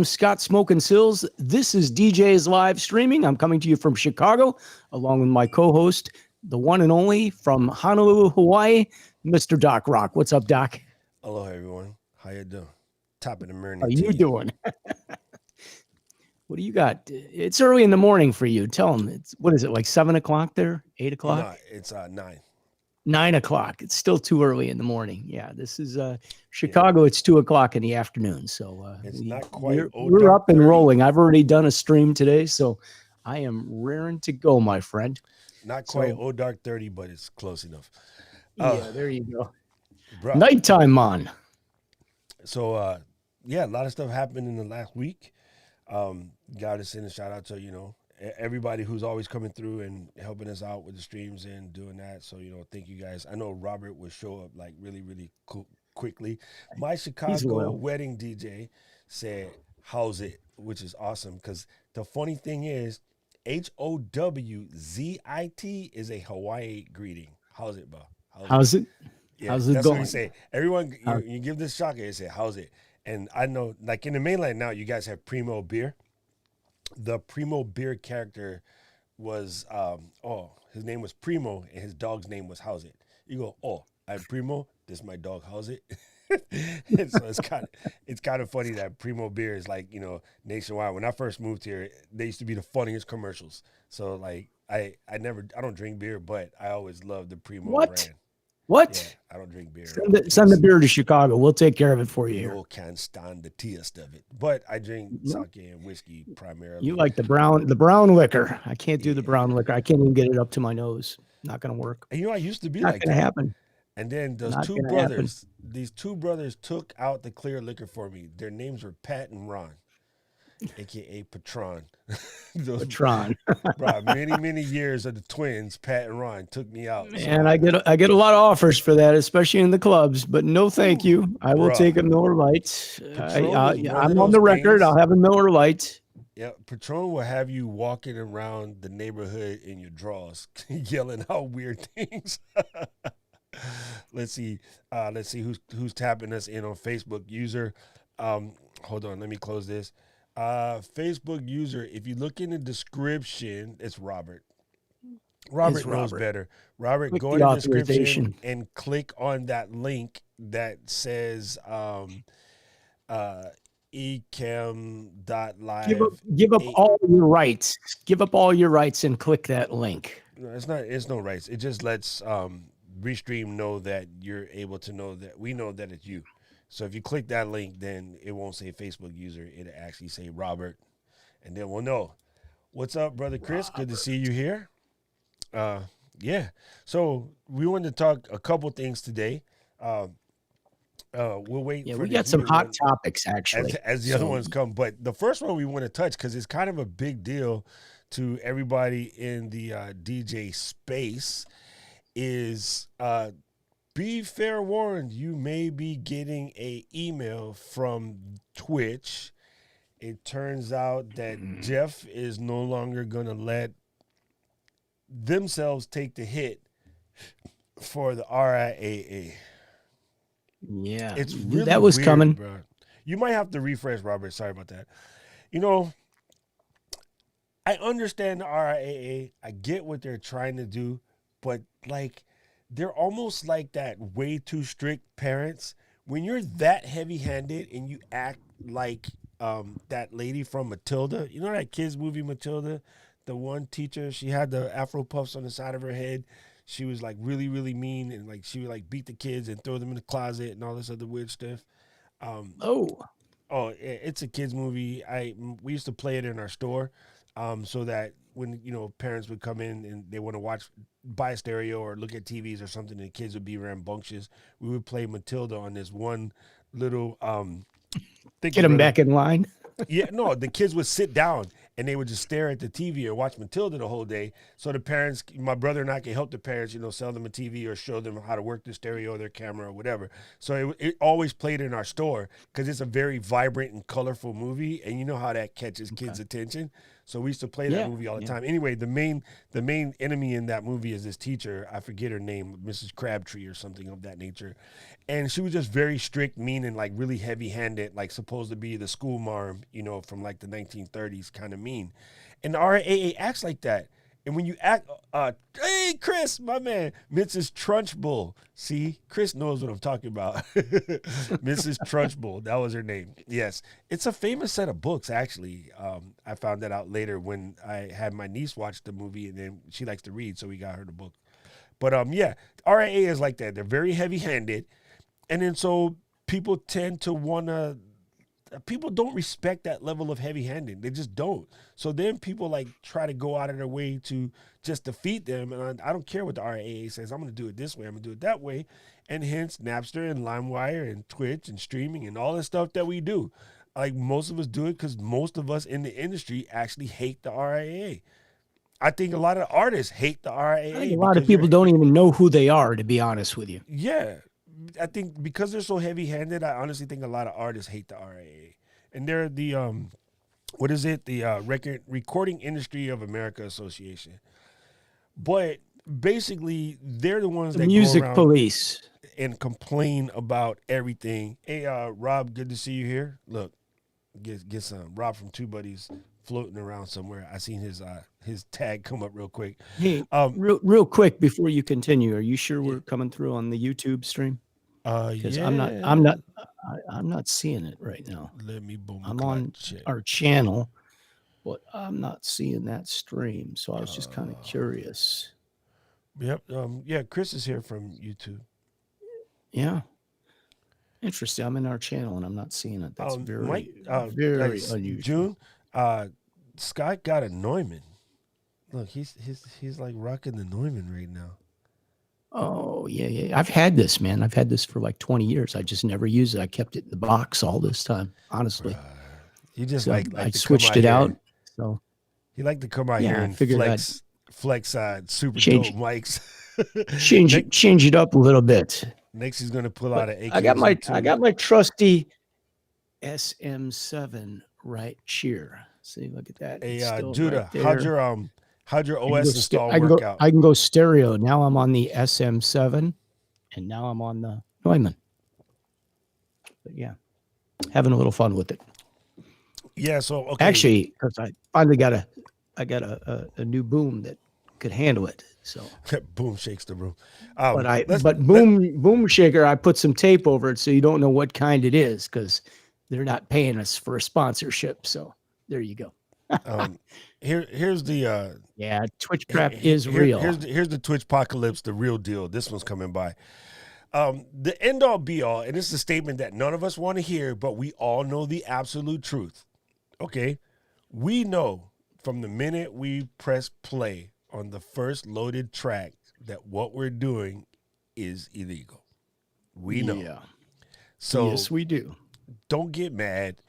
Scott Smoking Silz. This is DJ's live streaming. I'm coming to you from Chicago, along with my co-host, the one and only from Honolulu, Hawaii, Mr. Doc Rock. What's up, Doc? Hello, everyone. How you doing? Top of the morning How to you you. doing? What do you got? It's early in the morning for you. Tell them. What is it, like 7 o'clock there? 8 o'clock? No, it's 9. 9 o'clock. It's still too early in the morning. Yeah, this is Chicago. It's 2 o'clock in the afternoon. So It's not quite we're up and 30. rolling. I've already done a stream today, so I am raring to go, my friend. Not quite dark 30, but it's close enough. Yeah, there you go. Bro. Nighttime on. So, yeah, a lot of stuff happened in the last week. Got to send a shout out to, everybody who's always coming through and helping us out with the streams and doing that. So, thank you guys. I know Robert will show up like really, really quickly. My Chicago wedding DJ said, "How's it?" which is awesome because the funny thing is, HOWZIT is a Hawaii greeting. How's it, bro? How's it? Yeah, how's it that's going? What we say. Everyone, you give this shocker, they say, "How's it?" And I know, like in the mainland now, you guys have Primo beer. The Primo beer character was, his name was Primo, and his dog's name was How's It. You go, "Oh, I'm Primo. This is my dog. How's it?" And so it's kind of funny that Primo beer is like nationwide. When I first moved here, they used to be the funniest commercials. So like I don't drink beer, but I always loved the Primo brand. What? Yeah, I don't drink beer. Send the beer to Chicago. We'll take care of it for you. You can't stand the taste of it, but I drink sake and whiskey primarily. You like the brown liquor. I can't do the brown liquor. I can't even get it up to my nose. Not gonna work. And I used to be Not like gonna that. happen. And then these two brothers took out the clear liquor for me. Their names were Pat and Ron, aka Patron. Patron. Bro, many years of the twins, Pat and Ron, took me out. And I get a lot of offers for that, especially in the clubs. But no, thank you. I will take a Miller Lite. I'm on the record. I'll have a Miller Lite. Yeah, Patron will have you walking around the neighborhood in your drawers, yelling out weird things. Let's see who's tapping us in on Facebook user. Hold on, let me close this. Facebook user, if you look in the description, it's Robert. Robert knows better. Robert, go in the description and click on that link that says ecam.live. Give up all your rights. Give up all your rights and click that link. No, it's no rights. It just lets Restream know that you're able to know that we know that it's you. So if you click that link, then it won't say Facebook user. It'll actually say Robert. And then we'll know. What's up, Brother Chris? Good to see you here. Yeah. So we wanted to talk a couple things today. We'll wait. Yeah, we got some hot topics, actually. As the other ones come. But the first one we want to touch, because it's kind of a big deal to everybody in the DJ space, is be fair warned, you may be getting an email from Twitch. It turns out that Jeff is no longer going to let themselves take the hit for the RIAA. Yeah, it's really that was weird, coming. Bro. You might have to refresh, Robert. Sorry about that. I understand the RIAA. I get what they're trying to do, but like they're almost like that way too strict parents. When you're that heavy-handed and you act like that lady from Matilda, you know that kids movie Matilda, the one teacher, she had the Afro puffs on the side of her head. She was like really, really mean, and like she would like beat the kids and throw them in the closet and all this other weird stuff. It's a kids movie. We used to play it in our store, so that when parents would come in and they want to buy a stereo or look at TVs or something, and the kids would be rambunctious, we would play Matilda on this one little get them back in line. Yeah, no, the kids would sit down and they would just stare at the TV or watch Matilda the whole day. So the parents, my brother and I, can help the parents, sell them a TV or show them how to work the stereo, their camera, or whatever. So it always played in our store because it's a very vibrant and colorful movie, and you know how that catches kids' attention. So we used to play that movie all the time. Anyway, the main enemy in that movie is this teacher. I forget her name, Mrs. Crabtree or something of that nature. And she was just very strict, mean, and like really heavy-handed, like supposed to be the school marm, from like the 1930s, kind of mean. And the RAA acts like that. And when you act, hey, Chris, my man, Mrs. Trunchbull. See, Chris knows what I'm talking about. Mrs. Trunchbull, that was her name. Yes, it's a famous set of books, actually. I found that out later when I had my niece watch the movie, and then she likes to read, so we got her the book. But yeah, RAA is like that. They're very heavy-handed, and then so people tend to want to. People don't respect that level of heavy-handed. They just don't. So then people like try to go out of their way to just defeat them. And I don't care what the RAA says. I'm going to do it this way. I'm going to do it that way. And hence Napster and LimeWire and Twitch and streaming and all the stuff that we do. Like most of us do it because most of us in the industry actually hate the RAA. I think a lot of artists hate the RAA. I think a lot of people don't even know who they are, to be honest with you. Yeah. I think because they're so heavy-handed, I honestly think a lot of artists hate the RAA. And they're the what is it? The Recording Industry of America Association. But basically, they're the ones that music go around police and complain about everything. Hey, Rob, good to see you here. Look, get some Rob from Two Buddies floating around somewhere. I seen his tag come up real quick. Hey, real quick before you continue, are you sure we're coming through on the YouTube stream? Because I'm not seeing it right now. Let me boom. I'm on our channel, but I'm not seeing that stream. So I was just kind of curious. Yep. Yeah, Chris is here from YouTube. Yeah. Interesting. I'm in our channel and I'm not seeing it. That's very unusual. June, Scott got a Neumann. Look, he's like rocking the Neumann right now. Oh, yeah. I've had this, man. I've had this for like 20 years. I just never used it. I kept it in the box all this time, honestly. You just so like I switched it out. So you like to come out here and flex super dope mics. change it up a little bit. Next, he's gonna pull out an AK. I got my trusty SM7 right here. See, look at that. Hey, Judah, right, how'd your OS install work out? I can go stereo. Now I'm on the SM7, and now I'm on the Neumann. But yeah, having a little fun with it. Yeah. So okay. Actually, because I finally got a new boom that could handle it. So boom shakes the room. Boom shaker, I put some tape over it so you don't know what kind it is because they're not paying us for a sponsorship. So there you go. Here's the Twitch crap is real. Here's the Twitch apocalypse, the real deal. This one's coming by. The end all be all, and it's a statement that none of us want to hear, but we all know the absolute truth. Okay, we know from the minute we press play on the first loaded track that what we're doing is illegal. We know. Yeah. So yes, we do. Don't get mad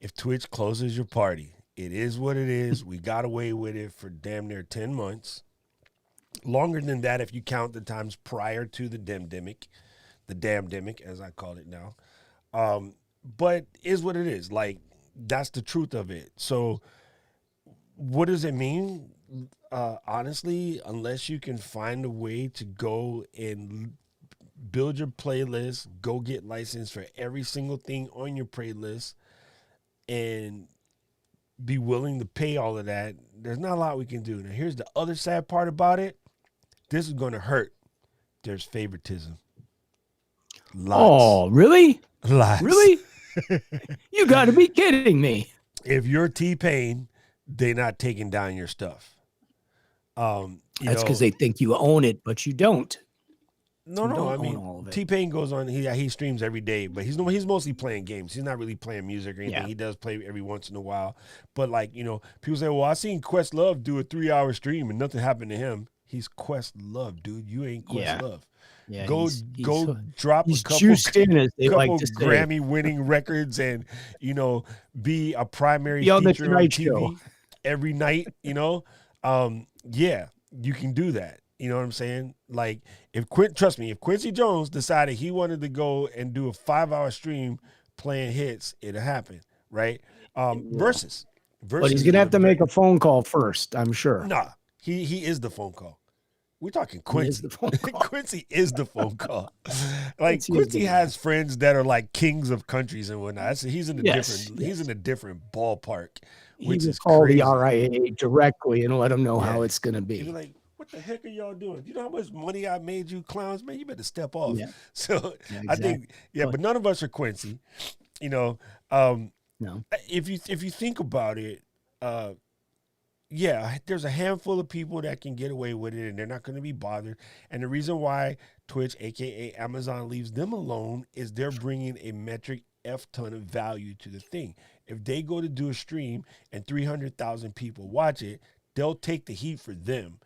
if Twitch closes your party. It is what it is. We got away with it for damn near 10 months. Longer than that if you count the times prior to the damdemic, as I call it now. But is what it is. Like, that's the truth of it. So what does it mean? Honestly, unless you can find a way to go and build your playlist, go get licensed for every single thing on your playlist, and be willing to pay all of that, there's not a lot we can do. Now, here's the other sad part about it. This is going to hurt. There's favoritism. Lots. Oh, really? Lots. Really? You got to be kidding me. If you're T-Pain, they're not taking down your stuff. That's because they think you own it, but you don't. No. I mean, T-Pain goes on. He streams every day, but he's mostly playing games. He's not really playing music or anything. Yeah. He does play every once in a while. But like, people say, "Well, I seen Questlove do a 3-hour stream and nothing happened to him." He's Questlove, dude. You ain't Questlove. Yeah, go drop a couple Grammy-winning records and be a primary feature on TV. every night, yeah, you can do that. You know what I'm saying? Like trust me, if Quincy Jones decided he wanted to go and do a 5-hour stream playing hits, it'll happen, right? It will. Versus, But he's versus gonna is have a to very make a phone call first, I'm sure. nah. He is the phone call. We're talking He is the Quincy. phone call. Quincy is the phone call. Like Quincy is the Quincy man. has friends that are like kings of countries and whatnot. He's in a Yes, different he's yes. in a different ballpark, He which will is call the crazy. RIA directly and let them know Yeah. how it's gonna He'd be be. like, what the heck are y'all doing? You know how much money I made you clowns, man? You better step off. Yeah, So yeah, I exactly. think, yeah, But but none of us are Quincy. You know, um, no, if you think about it, uh, yeah, there's a handful of people that can get away with it and they're not going to be bothered. And the reason why Twitch, aka Amazon, leaves them alone is they're bringing a metric F ton of value to the thing. If they go to do a stream and 300,000 people watch it, they'll take the heat for them.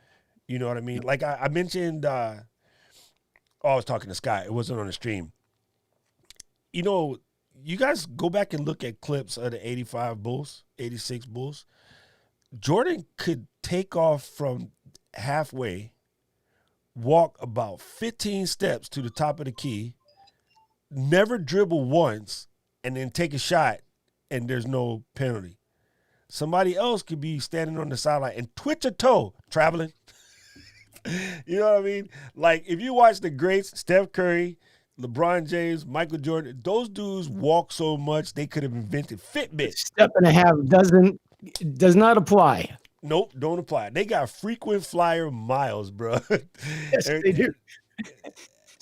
You know what I mean? Like I mentioned, I was talking to Scott. It wasn't on the stream. You know, you guys go back and look at clips of the 85 Bulls, 86 Bulls. Jordan could take off from halfway, walk about 15 steps to the top of the key, never dribble once, and then take a shot, and there's no penalty. Somebody else could be standing on the sideline and twitch a toe traveling. You know what I mean? Like if you watch the greats, Steph Curry, LeBron James, Michael Jordan, those dudes walk so much they could have invented the Fitbit. step and a half does not apply. Nope, don't apply. They got frequent flyer miles, bro. Yes, and, they do.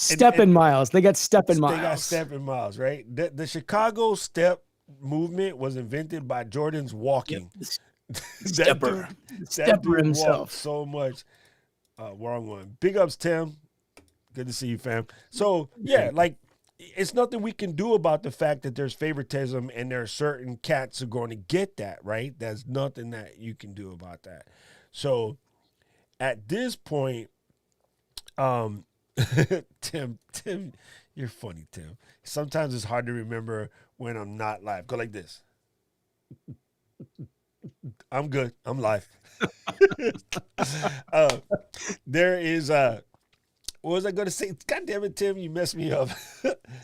and, Step and and miles. They got step and they got miles. stepping miles, right? The Chicago step movement was invented by Jordan's Yep. walking. The that stepper. dude, The that stepper dude walked himself. so much. Wrong one. Big ups, Tim. Good to see you, fam. So yeah, like it's nothing we can do about the fact that there's favoritism and there are certain cats who are going to get that, right? There's nothing that you can do about that. So at this point, um, Tim, you're funny, Tim. Sometimes it's hard to remember when I'm not live. Go like this. I'm good. I'm live. uh, there is what was I going to say? God damn it, Tim, you messed me up.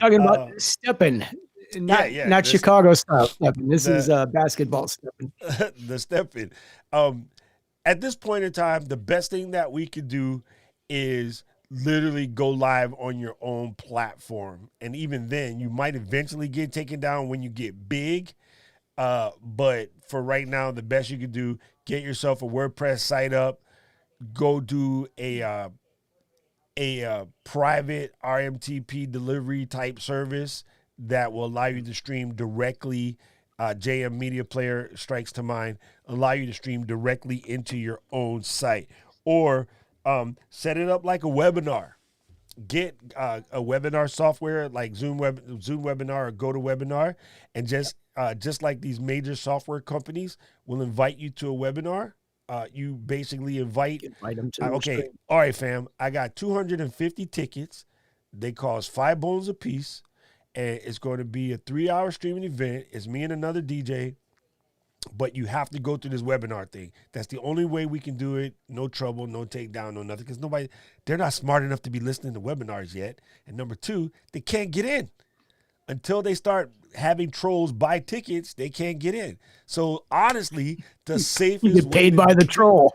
Talking about uh, stepping, yeah, not yeah. not Chicago style stepping. This is The basketball stepping. the step in. At this point in time, the best thing that we could do is literally go live on your own platform. And even then, you might eventually get taken down when you get big. But for right now, the best you could do, get yourself a WordPress site up, go do a private RMTP delivery type service that will allow you to stream directly. JM Media Player strikes to mind, allow you to stream directly into your own site, or set it up like a webinar. Get a webinar software like Zoom Webinar or GoToWebinar, and just like these major software companies will invite you to a webinar. You basically invite. Invite them to the Okay, stream. all right, fam. I got 250 tickets. They cost $5 a piece, and it's going to be a 3-hour streaming event. It's me and another DJ, but you have to go through this webinar thing. That's the only way we can do it. No trouble, no takedown, no nothing. Because they're not smart enough to be listening to webinars yet. And number two, they can't get in until they start having trolls buy tickets. They can't get in. So honestly, the You safest get way paid to by the troll.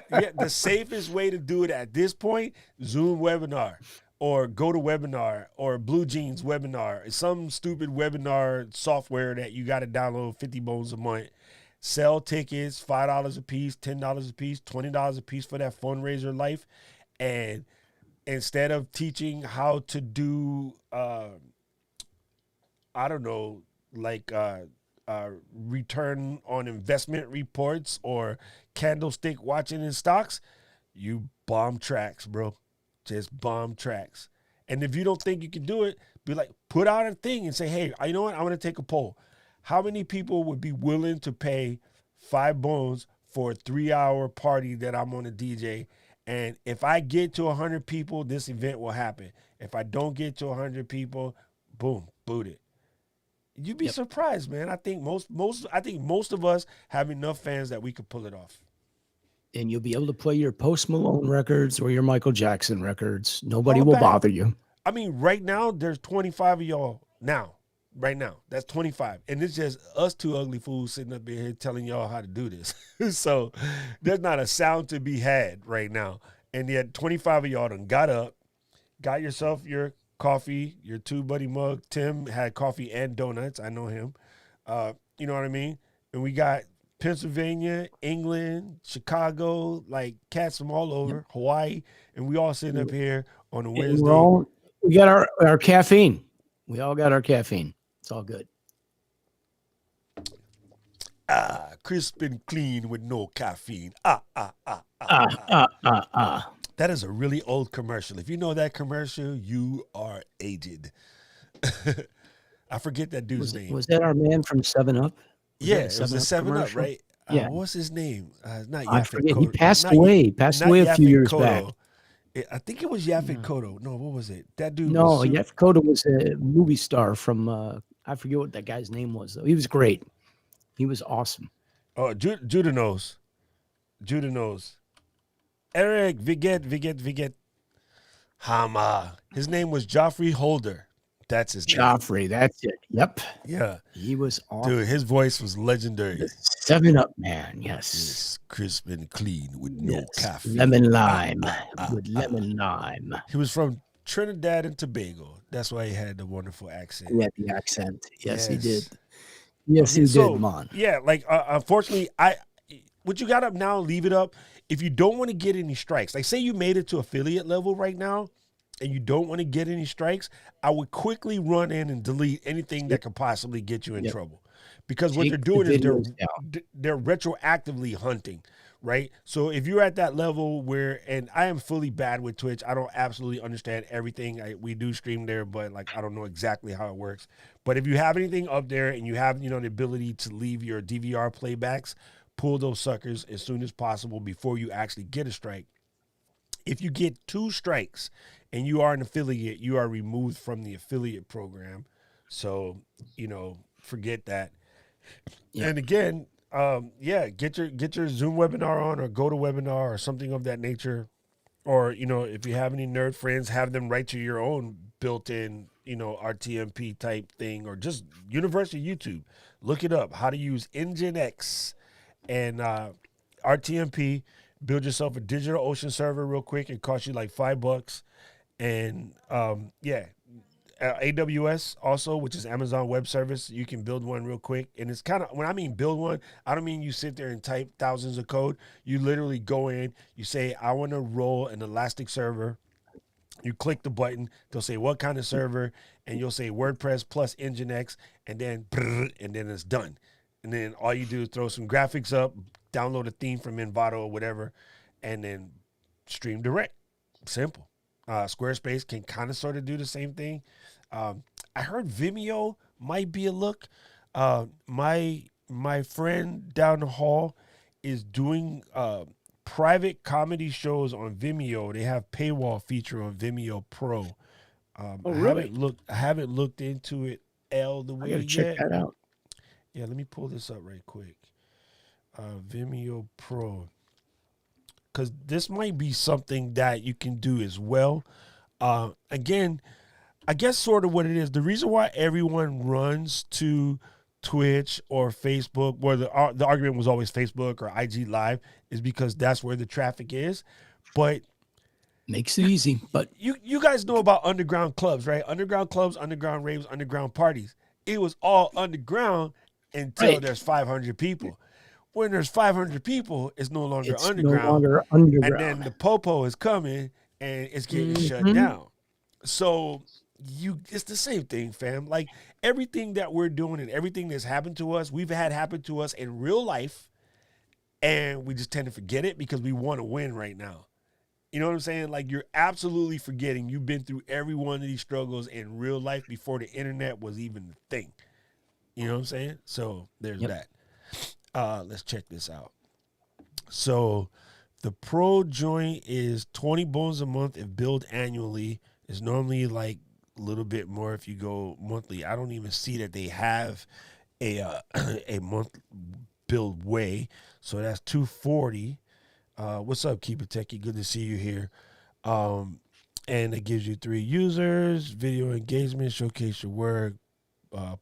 yeah, the safest way to do it at this point, Zoom webinar or GoToWebinar or Blue Jeans webinar, some stupid webinar software that you got to download 50 bones a month. Sell tickets, $5 a piece, $10 a piece, $20 a piece for that fundraiser life. And instead of teaching how to do, I don't know, like return on investment reports or candlestick watching in stocks, you bomb tracks, bro. Just bomb tracks. And if you don't think you can do it, be like, put out a thing and say, hey, you know what? I'm going to take a poll. How many people would be willing to pay 5 bones for a 3-hour party that I'm on a DJ? And if I get to 100 people, this event will happen. If I don't get to 100 people, boom, boot it. You'd be Yep. surprised, man. I think most of us have enough fans that we could pull it off. And you'll be able to play your Post Malone records or your Michael Jackson records. Nobody Holla will back. bother you. I mean, right now there's 25 of y'all now. Right now, that's 25, and it's just us two ugly fools sitting up here telling y'all how to do this. So there's not a sound to be had right now, and yet 25 of y'all done got up, got yourself your coffee, your Two Buddy mug. Tim had coffee and donuts. I know him. You know what I mean? And we got Pennsylvania, England, Chicago, like cats from all over, Hawaii, and we all sitting up here on a And Wednesday. we got our caffeine. We all got our caffeine. It's all good. Crisp and clean with no caffeine. That is a really old commercial. If you know that commercial, you are aged. I forget that dude's name. Was that our man from 7-Up? Yeah, it was a 7-Up, right? Yeah. What's his name? Not I Yaphet forget. Kotto. He passed away. Passed away a few years back. I think it was Yaphet Kotto. No, what was it? That dude No, was Yaphet Kotto was a movie star from, I forget what that guy's name was, though. He was great. He was awesome. Oh, Judah knows. Judah knows. Eric Viget. Hama. His name was Joffrey Holder. That's his name. Joffrey, that's it. Yep. Yeah. He was awesome. Dude, his voice was legendary. The 7-Up man, yes. Yes, crisp and clean with no caffeine. Lemon lime. With lemon lime. He was from Trinidad and Tobago. That's why he had the wonderful accent. He had the accent. Yes, he did. Yes, he did, man. Yeah, like unfortunately, what you got up now, leave it up. If you don't want to get any strikes, like say you made it to affiliate level right now, and you don't want to get any strikes, I would quickly run in and delete anything that could possibly get you in trouble. Because what they're doing is they're retroactively hunting, right? So if you're at that level where, and I am fully bad with Twitch, I don't absolutely understand everything. We do stream there, but like I don't know exactly how it works. But if you have anything up there and you have, the ability to leave your DVR playbacks, pull those suckers as soon as possible before you actually get a strike. If you get 2 strikes and you are an affiliate, you are removed from the affiliate program. So, forget that. Yeah. And again, get your Zoom webinar on or go to webinar or something of that nature. Or, if you have any nerd friends, have them write you your own built-in, RTMP type thing, or just University YouTube. Look it up, how to use Nginx and RTMP. Build yourself a DigitalOcean server real quick. It costs you like $5. And AWS also, which is Amazon Web Service, you can build one real quick. And it's kind of, when I mean build one, I don't mean you sit there and type thousands of code. You literally go in, you say, I want to roll an Elastic server. You click the button, they'll say what kind of server, and you'll say WordPress plus Nginx, and then it's done. And then all you do is throw some graphics up, download a theme from Envato or whatever, and then stream direct. Simple. Squarespace can kind of sort of do the same thing. I heard Vimeo might be a look. My friend down the hall is doing private comedy shows on Vimeo. They have paywall feature on Vimeo Pro. Really? I haven't looked into it all the way yet. Check that out. Yeah, let me pull this up right quick. Vimeo Pro. Because this might be something that you can do as well. Again, I guess sort of what it is. The reason why everyone runs to Twitch or Facebook, where the argument was always Facebook or IG Live, is because that's where the traffic is. But makes it easy. But you guys know about underground clubs, right? Underground clubs, underground raves, underground parties. It was all underground until there's 500 people. When there's 500 people, it's no longer underground. No longer underground. And then the popo is coming and it's getting shut down. So it's the same thing, fam. Like everything that we're doing and everything that's happened to us, we've had happen to us in real life, and we just tend to forget it because we want to win right now. You know what I'm saying? Like you're absolutely forgetting you've been through every one of these struggles in real life before the internet was even a thing. You know what I'm saying? So there's that. Let's check this out. So the pro joint is 20 bones a month if billed annually. It's normally like a little bit more if you go monthly. I don't even see that they have a a month build way. So that's 240. What's up, Keep It Techie? Good to see you here. Um, and it gives you 3 users, video engagement, showcase your work,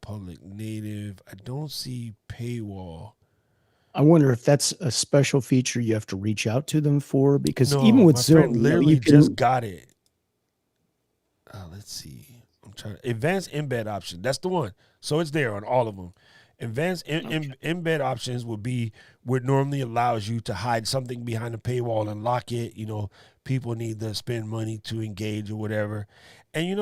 public native. I don't see paywall. I wonder if that's a special feature you have to reach out to them for, because even No, with my friend Zoom, you literally just can. got it. Let's see. I'm trying to advanced embed option. That's the one. So it's there on all of them. Advanced embed options would be what normally allows you to hide something behind a paywall and lock it. People need to spend money to engage or whatever. And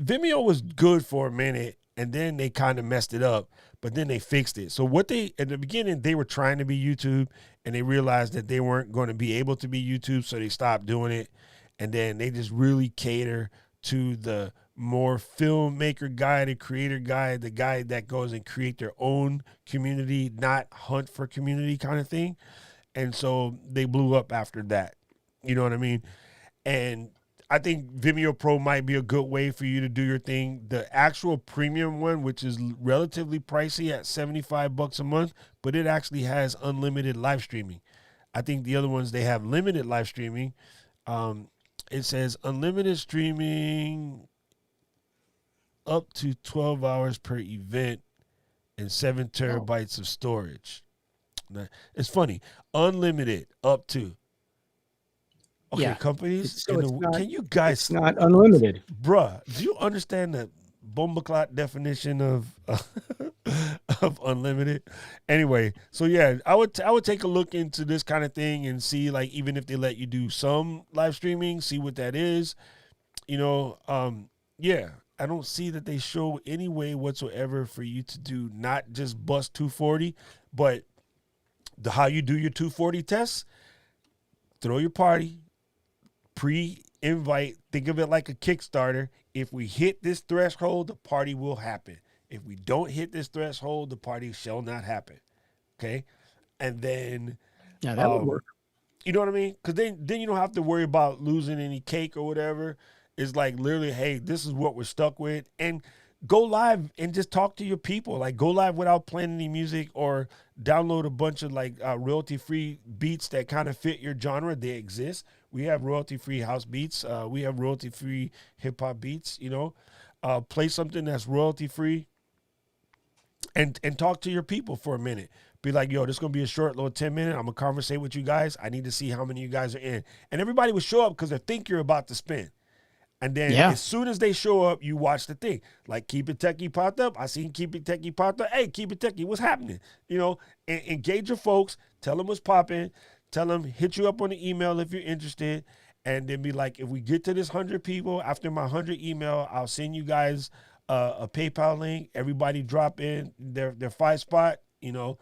Vimeo was good for a minute, and then they kind of messed it up, but then they fixed it. So at the beginning, they were trying to be YouTube, and they realized that they weren't going to be able to be YouTube, so they stopped doing it. And then they just really cater to the more filmmaker guy, the creator guy, the guy that goes and create their own community, not hunt for community kind of thing. And so they blew up after that. You know what I mean? And I think Vimeo Pro might be a good way for you to do your thing. The actual premium one, which is relatively pricey at $75 a month, but it actually has unlimited live streaming. I think the other ones, they have limited live streaming. It says unlimited streaming up to 12 hours per event and 7 terabytes of storage. Now, it's funny. Unlimited up to. Okay, Yeah. companies. Can you It's guys, not unlimited. bruh, do you understand the bombaclot definition of of unlimited? Anyway, so yeah, I would take a look into this kind of thing and see, like, even if they let you do some live streaming, see what that is. Yeah, I don't see that they show any way whatsoever for you to do not just bust 240, but how you do your 240 tests. Throw your party, pre-invite, think of it like a Kickstarter. If we hit this threshold, the party will happen. If we don't hit this threshold, the party shall not happen. Okay? And then, Yeah, that would work. you know what I mean? Because then you don't have to worry about losing any cake or whatever. It's like literally, hey, this is what we're stuck with. And go live and just talk to your people. Like, go live without playing any music, or download a bunch of royalty-free beats that kind of fit your genre. They exist. We have royalty-free house beats. We have royalty-free hip-hop beats, play something that's royalty-free and talk to your people for a minute. Be like, yo, this is going to be a short little 10-minute. I'm going to conversate with you guys. I need to see how many of you guys are in. And everybody will show up because they think you're about to spin. And then as soon as they show up, you watch the thing. Like, Keep It Techie popped up. I seen Keep It Techie popped up. Hey, Keep It Techie, what's happening? Engage your folks. Tell them what's popping. Tell them, hit you up on the email if you're interested. And then be like, if we get to this 100 people, after my 100 email, I'll send you guys a PayPal link. Everybody drop in their 5 spot, and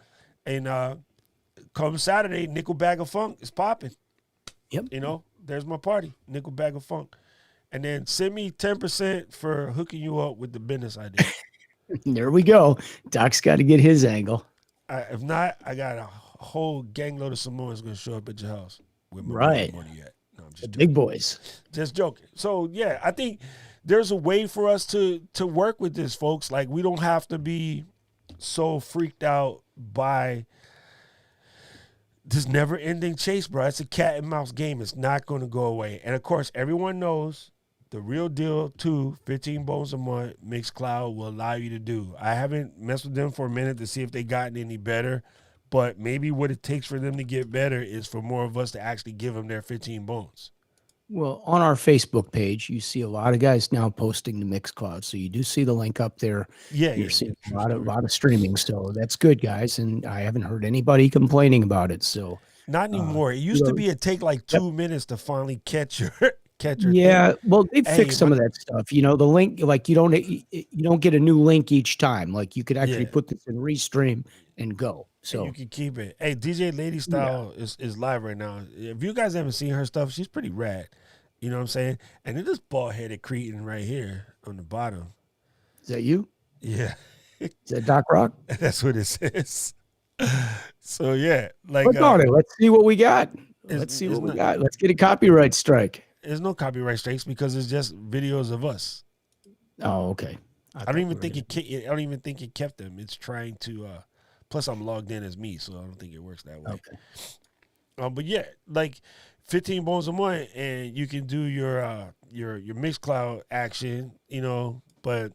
come Saturday, nickel bag of funk is popping. Yep. There's my party, nickel bag of funk. And then send me 10% for hooking you up with the business idea. There we go. Doc's got to get his angle. If not, I got a whole gangload of Samoans going to show up at your house. Where my money at? No, I'm just the joking. big boys. Just joking. So, yeah, I think there's a way for us to work with this, folks. Like, we don't have to be so freaked out by this never-ending chase, bro. It's a cat and mouse game. It's not going to go away. And, of course, everyone knows the real deal, too, 15 bones a month, Mixcloud will allow you to do. I haven't messed with them for a minute to see if they gotten any better, but maybe what it takes for them to get better is for more of us to actually give them their 15 bones. Well, on our Facebook page, you see a lot of guys now posting to Mixcloud, so you do see the link up there. You're seeing a lot of streaming, so that's good, guys. And I haven't heard anybody complaining about it. So not anymore. It used to be it take like 2 minutes to finally catch your thing. Well, they fixed some of that stuff. The link, like, you don't get a new link each time. Like, you could actually put this in Restream and go. So and you can keep it. Hey, DJ Lady Style is live right now. If you guys haven't seen her stuff, she's pretty rad. You know what I'm saying? And then this bald-headed cretin right here on the bottom. Is that you? Yeah. Is that Doc Rock? That's what it says. So, yeah. Like, click on it. Let's see what we got. Let's get a copyright strike. There's no copyright strikes because it's just videos of us. Oh, okay. I don't even think I don't even think it kept them. It's trying to. Plus, I'm logged in as me, so I don't think it works that way. Okay. But yeah, like 15 bones a month, and you can do your Mixcloud action, But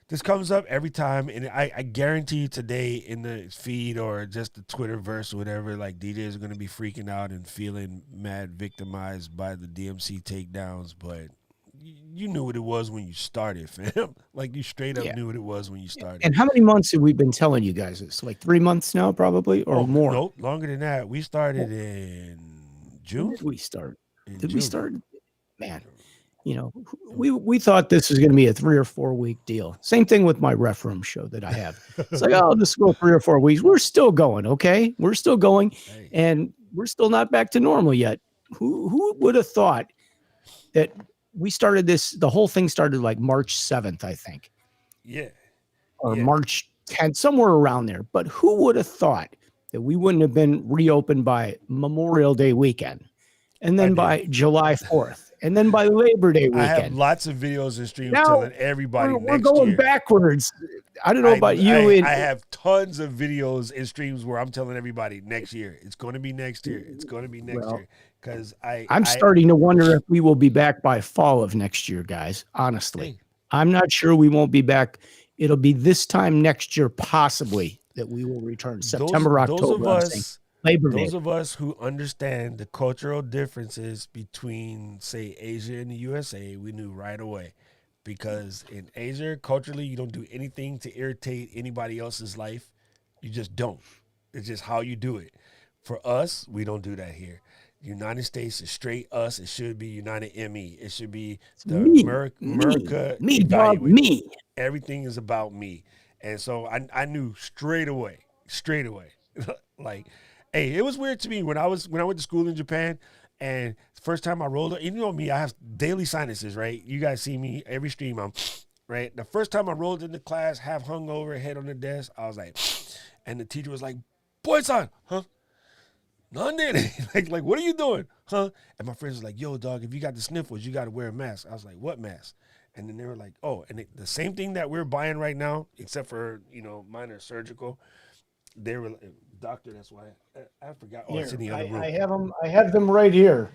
this comes up every time, and I guarantee today in the feed or just the Twitterverse or whatever, like DJs are going to be freaking out and feeling mad victimized by the DMC takedowns. But you knew what it was when you started, fam. Like you straight up knew what it was when you started. And how many months have we been telling you guys this? Like 3 months now, probably, or more? Nope, longer than that. We started in June. When did we start? Did we start? Man, we thought this was going to be a 3 or 4 week deal. Same thing with my ref room show that I have. It's like, oh, this will go 3 or 4 weeks. We're still going, okay? We're still going, and we're still not back to normal yet. Who would have thought that we started this? The whole thing started like March 7th, I think. Yeah. Or March 10th, somewhere around there. But who would have thought that we wouldn't have been reopened by Memorial Day weekend, and then by July 4th, and then by Labor Day weekend? I have lots of videos and streams telling everybody we're going backwards. I don't know about you. I have tons of videos and streams where I'm telling everybody next year. It's going to be next year. It's going to be next year. Because I'm starting to wonder if we will be back by fall of next year, guys. Honestly, I'm not sure we won't be back. It'll be this time next year, possibly, that we will return. September, October. Those of us who understand the cultural differences between, say, Asia and the USA, we knew right away. Because in Asia, culturally, you don't do anything to irritate anybody else's life. You just don't. It's just how you do it. For us, we don't do that here. United States is straight us. It should be United ME. It should be the America. Me, dog, me. Everything is about me. And so I knew straight away. Like, hey, it was weird to me when I went to school in Japan, and the first time I rolled, you know me, I have daily sinuses, right? You guys see me every stream, I'm right. The first time I rolled into class, half hungover, head on the desk, I was like, and the teacher was like, "Boy-san, huh? None like, what are you doing, huh?" And my friends was like, "Yo, dog, if you got the sniffles, you got to wear a mask." I was like, "What mask?" And then they were like, "Oh, and the same thing that we're buying right now, except for minor surgical." They were doctor. That's why I forgot. Oh, it's in the other room. I have them right here,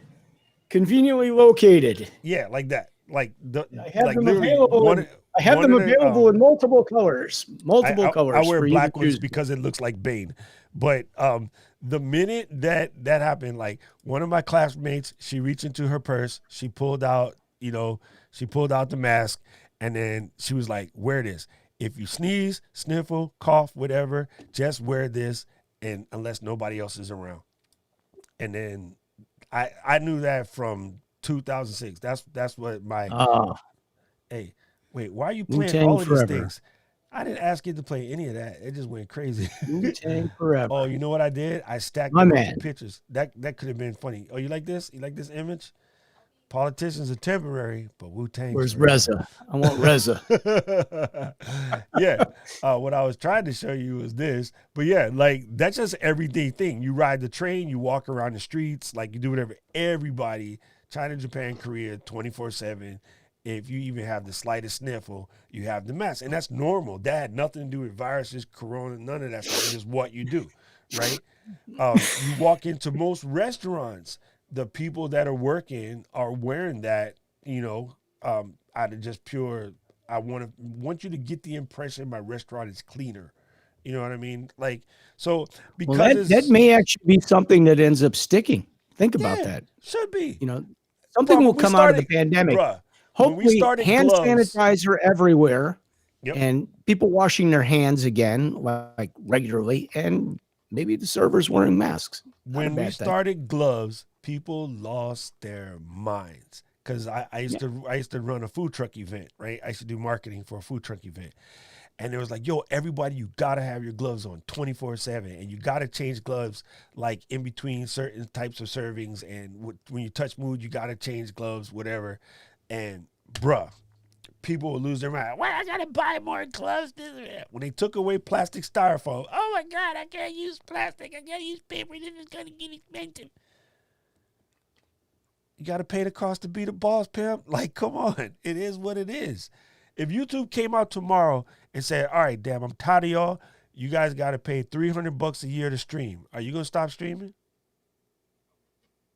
conveniently located. Yeah, like that. Like I have them available. I have them available in multiple colors. Colors. I wear black ones because it looks like Bane. But the minute that happened, like one of my classmates, she reached into her purse, she pulled out the mask, and then she was like, "Wear this. If you sneeze, sniffle, cough, whatever, just wear this, and unless nobody else is around." And then I knew that from 2006. That's what my hey, wait, why are you playing Wu-Tang all of these things? I didn't ask you to play any of that. It just went crazy. Wu-Tang forever. Oh, you know what I did? I stacked a bunch of pictures. That could have been funny. Oh, you like this? You like this image? Politicians are temporary, but Wu-Tang. Where's Reza? I want Reza. Yeah. What I was trying to show you was this. But yeah, like that's just everyday thing. You ride the train, you walk around the streets, like you do whatever. Everybody, China, Japan, Korea, 24/7. If you even have the slightest sniffle, you have the mask. And that's normal. That had nothing to do with viruses, corona, none of that stuff. It's just what you do, right? You walk into most restaurants, the people that are working are wearing that, out of just pure, I want you to get the impression my restaurant is cleaner. You know what I mean? Like, so because that may actually be something that ends up sticking. Think about that. Should be. Something will come out of the pandemic. Hopefully, hand sanitizer everywhere, and people washing their hands again, like regularly, and maybe the servers wearing masks. When we started gloves, people lost their minds because I used to run a food truck event, right? I used to do marketing for a food truck event, and it was like, "Yo, everybody, you gotta have your gloves on 24/7, and you gotta change gloves like in between certain types of servings, and when you touch food, you gotta change gloves, whatever." And bruh, people would lose their mind. Why I gotta buy more gloves? When they took away plastic styrofoam, oh my God, I can't use plastic. I gotta use paper. This is gonna get expensive. You gotta pay the cost to be the boss, pimp. Like, come on, it is what it is. If YouTube came out tomorrow and said, all right, damn, I'm tired of y'all. You guys got to pay $300 a year to stream. Are you going to stop streaming?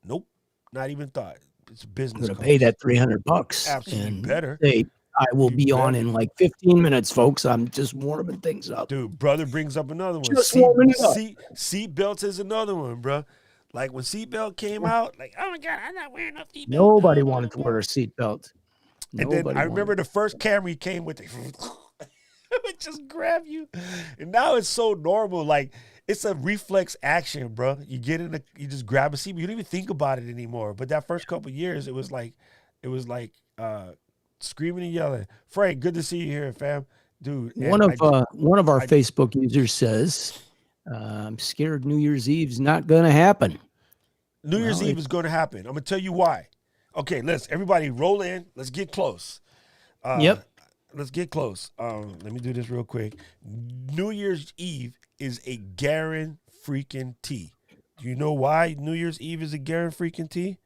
Nope. Not even thought. It's business. I'm going to pay that $300. Absolutely and better. Say, I will You be on better. in like 15 minutes, folks. I'm just warming things up. Dude, brother brings up another one. Just warming it up. Seat belts is another one, bro. Like when seatbelt came out, like, oh my God, I'm not wearing a seatbelt. Nobody wanted to wear a seatbelt. And then I remember the first Camry came with it. It would just grab you. And now it's so normal. Like, it's a reflex action, bro. You get in you just grab a seat. You don't even think about it anymore. But that first couple of years, it was like screaming and yelling. Frank, good to see you here, fam. Dude. One of our Facebook users says, I'm scared New Year's Eve's not going to happen. New Year's Eve is going to happen. I'm going to tell you why. Okay, everybody roll in. Let's get close. Yep. Let's get close. Let me do this real quick. New Year's Eve is a guarantee. Do you know why New Year's Eve is a guarantee?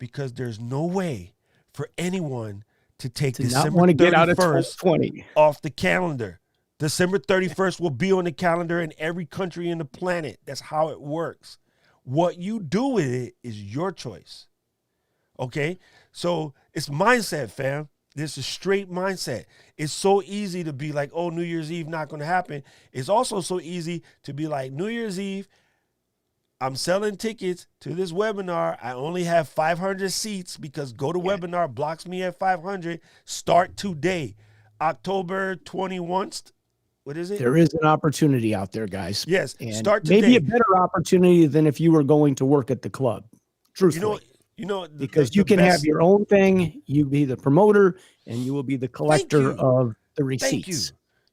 Because there's no way for anyone to take December 31st off the calendar. December 31st will be on the calendar in every country in the planet. That's how it works. What you do with it is your choice. Okay? So it's mindset, fam. This is straight mindset. It's so easy to be like, oh, New Year's Eve not going to happen. It's also so easy to be like, New Year's Eve, I'm selling tickets to this webinar. I only have 500 seats because GoToWebinar blocks me at 500. Start today, October 21st. What is it? There is an opportunity out there, guys. Yes, and start today. Maybe a better opportunity than if you were going to work at the club. Truthfully. Because you can have your own thing. You be the promoter and you will be the collector of the receipts. Thank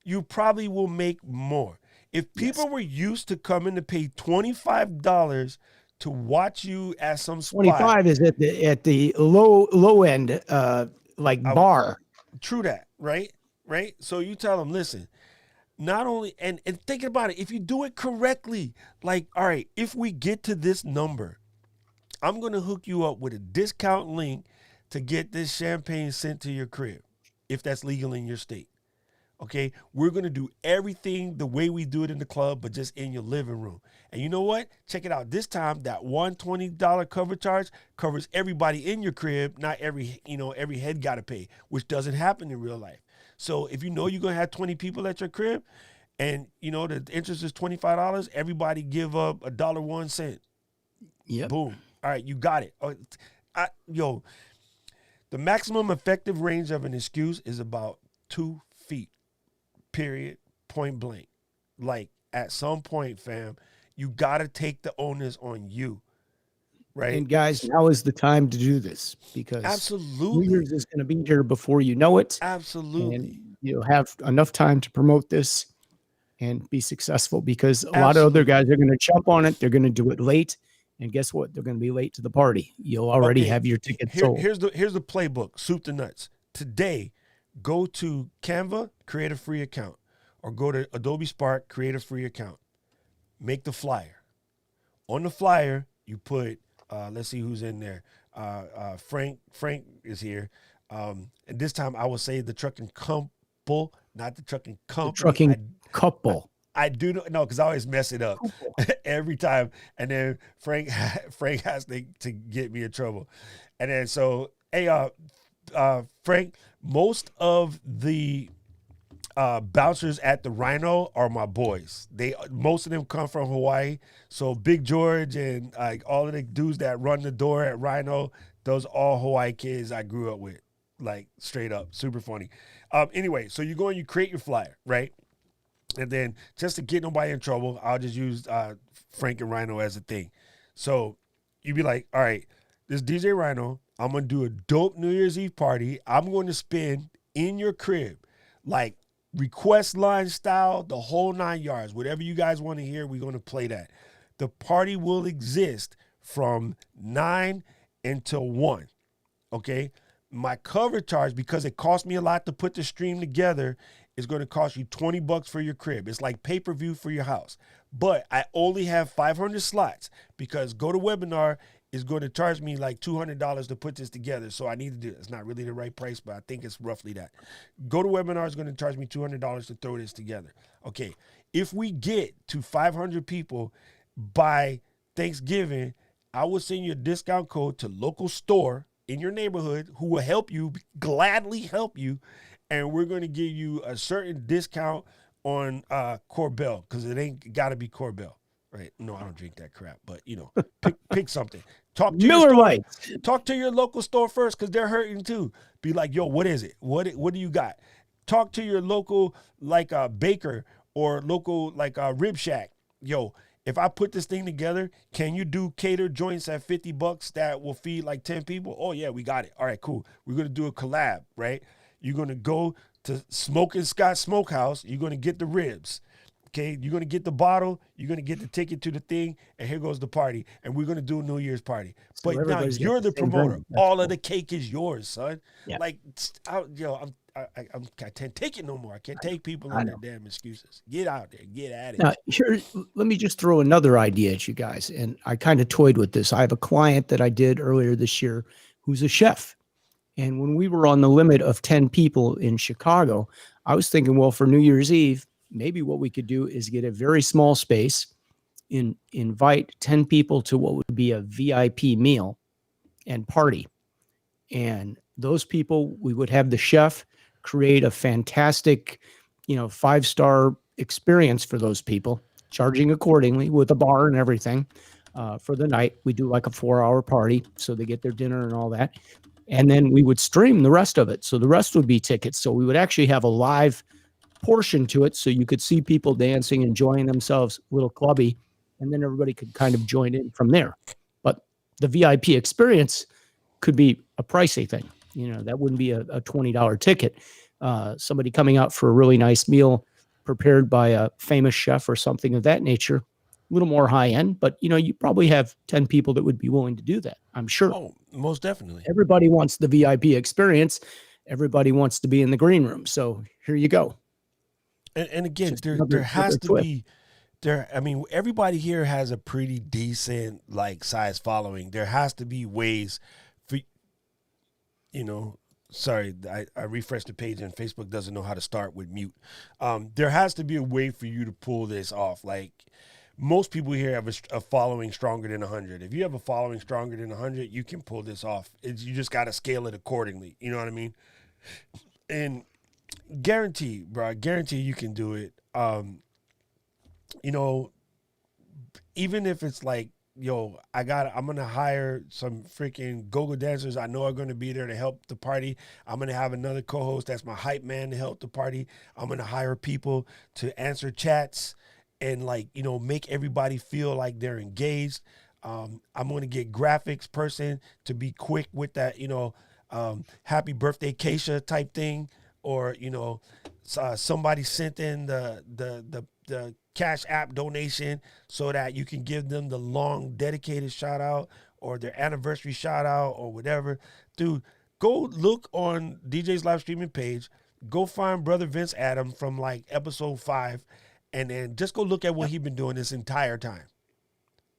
you. You probably will make more. If people were used to coming to pay $25 to watch you at some spot. 25 is at the low end, bar. True that, right? Right? So you tell them, listen, not only, and thinking about it, if you do it correctly, like, all right, if we get to this number, I'm going to hook you up with a discount link to get this champagne sent to your crib, if that's legal in your state. Okay? We're going to do everything the way we do it in the club, but just in your living room. And you know what? Check it out. This time, that $120 cover charge covers everybody in your crib. Not every head got to pay, which doesn't happen in real life. So if you know you're going to have 20 people at your crib and, the interest is $25, everybody give up $1.01. Yep. Boom. All right, you got it. The maximum effective range of an excuse is about 2 feet, period, point blank. Like, at some point, fam, you got to take the onus on you, right? And, guys, now is the time to do this because absolutely, New Year's is going to be here before you know it. Absolutely. And you'll have enough time to promote this and be successful because a lot of other guys are going to jump on it. They're going to do it late. And guess what? They're going to be late to the party. You'll already have your tickets sold. Here's the playbook, soup to nuts. Today, go to Canva, create a free account. Or go to Adobe Spark, create a free account. Make the flyer. On the flyer, you put, let's see who's in there. Frank is here. And this time I will say the trucking couple, not the trucking company. The trucking couple. I do know because I always mess it up every time, and then Frank has to get me in trouble, and then so Frank, most of the bouncers at the Rhino are my boys. Most of them come from Hawaii, so Big George and all of the dudes that run the door at Rhino, those all Hawaii kids I grew up with, like straight up, super funny. Anyway, so you go and you create your flyer, right? And then just to get nobody in trouble, I'll just use Frank and Rhino as a thing. So you'd be like, all right, this DJ Rhino, I'm going to do a dope New Year's Eve party. I'm going to spin in your crib, like request line style, the whole 9 yards. Whatever you guys want to hear, we're going to play that. The party will exist from 9 until 1, okay? My cover charge, because it cost me a lot to put the stream together, is going to cost you $20 for your crib. It's like pay-per-view for your house. But I only have 500 slots because GoToWebinar is going to charge me like $200 to put this together. So I need to do it. It's not really the right price, but I think it's roughly that. GoToWebinar is going to charge me $200 to throw this together. Okay. If we get to 500 people by Thanksgiving, I will send you a discount code to local store in your neighborhood who will help you, gladly help you. And we're going to give you a certain discount on Corbel, because it ain't got to be Corbel. Right? No, I don't drink that crap, but pick something. Talk to Miller Lite. Talk to your local store first, because they're hurting too. Be like, yo, what is it? What do you got? Talk to your local like baker or local like Rib Shack. Yo, if I put this thing together, can you do catered joints at $50 that will feed like 10 people? Oh yeah, we got it. All right, cool. We're gonna do a collab, right? You're gonna go to Smoking Scott Smokehouse. You're gonna get the ribs. Okay, you're going to get the bottle, you're going to get the ticket to the thing, and here goes the party. And we're going to do a New Year's party. So but now you're the promoter. All of the cake is yours, son. Yeah. Like, I can't take it no more. I can't take people on their damn excuses. Get out there. Get at it. Now, let me just throw another idea at you guys. And I kind of toyed with this. I have a client that I did earlier this year who's a chef. And when we were on the limit of 10 people in Chicago, I was thinking, well, for New Year's Eve, maybe what we could do is get a very small space, invite 10 people to what would be a VIP meal and party. And those people, we would have the chef create a fantastic, 5-star experience for those people, charging accordingly with a bar and everything for the night. We do like a 4-hour party, so they get their dinner and all that. And then we would stream the rest of it. So the rest would be tickets. So we would actually have a live portion to it, so you could see people dancing, enjoying themselves, a little clubby, and then everybody could kind of join in from there. But the VIP experience could be a pricey thing. That wouldn't be a $20 ticket. Somebody coming out for a really nice meal prepared by a famous chef or something of that nature, a little more high end, but you probably have 10 people that would be willing to do that, I'm sure. Oh, most definitely. Everybody wants the VIP experience. Everybody wants to be in the green room. So here you go. And again, there has to be I mean, everybody here has a pretty decent like size following. There has to be ways for, sorry, I refreshed the page and Facebook doesn't know how to start with mute. There has to be a way for you to pull this off. Like, most people here have a following stronger than 100. If you have a following stronger than 100, you can pull this off. You just got to scale it accordingly. You know what I mean? And guarantee you can do it. Even if it's like, yo, I'm going to hire some freaking go-go dancers I know are going to be there to help the party. I'm going to have another co-host that's my hype man to help the party. I'm going to hire people to answer chats and make everybody feel like they're engaged. I'm going to get graphics person to be quick with that, happy birthday Keisha type thing. Or, somebody sent in the Cash App donation so that you can give them the long dedicated shout out or their anniversary shout out or whatever. Dude, go look on DJ's live streaming page. Go find Brother Vince Adam from like episode 5 and then just go look at what he's been doing this entire time.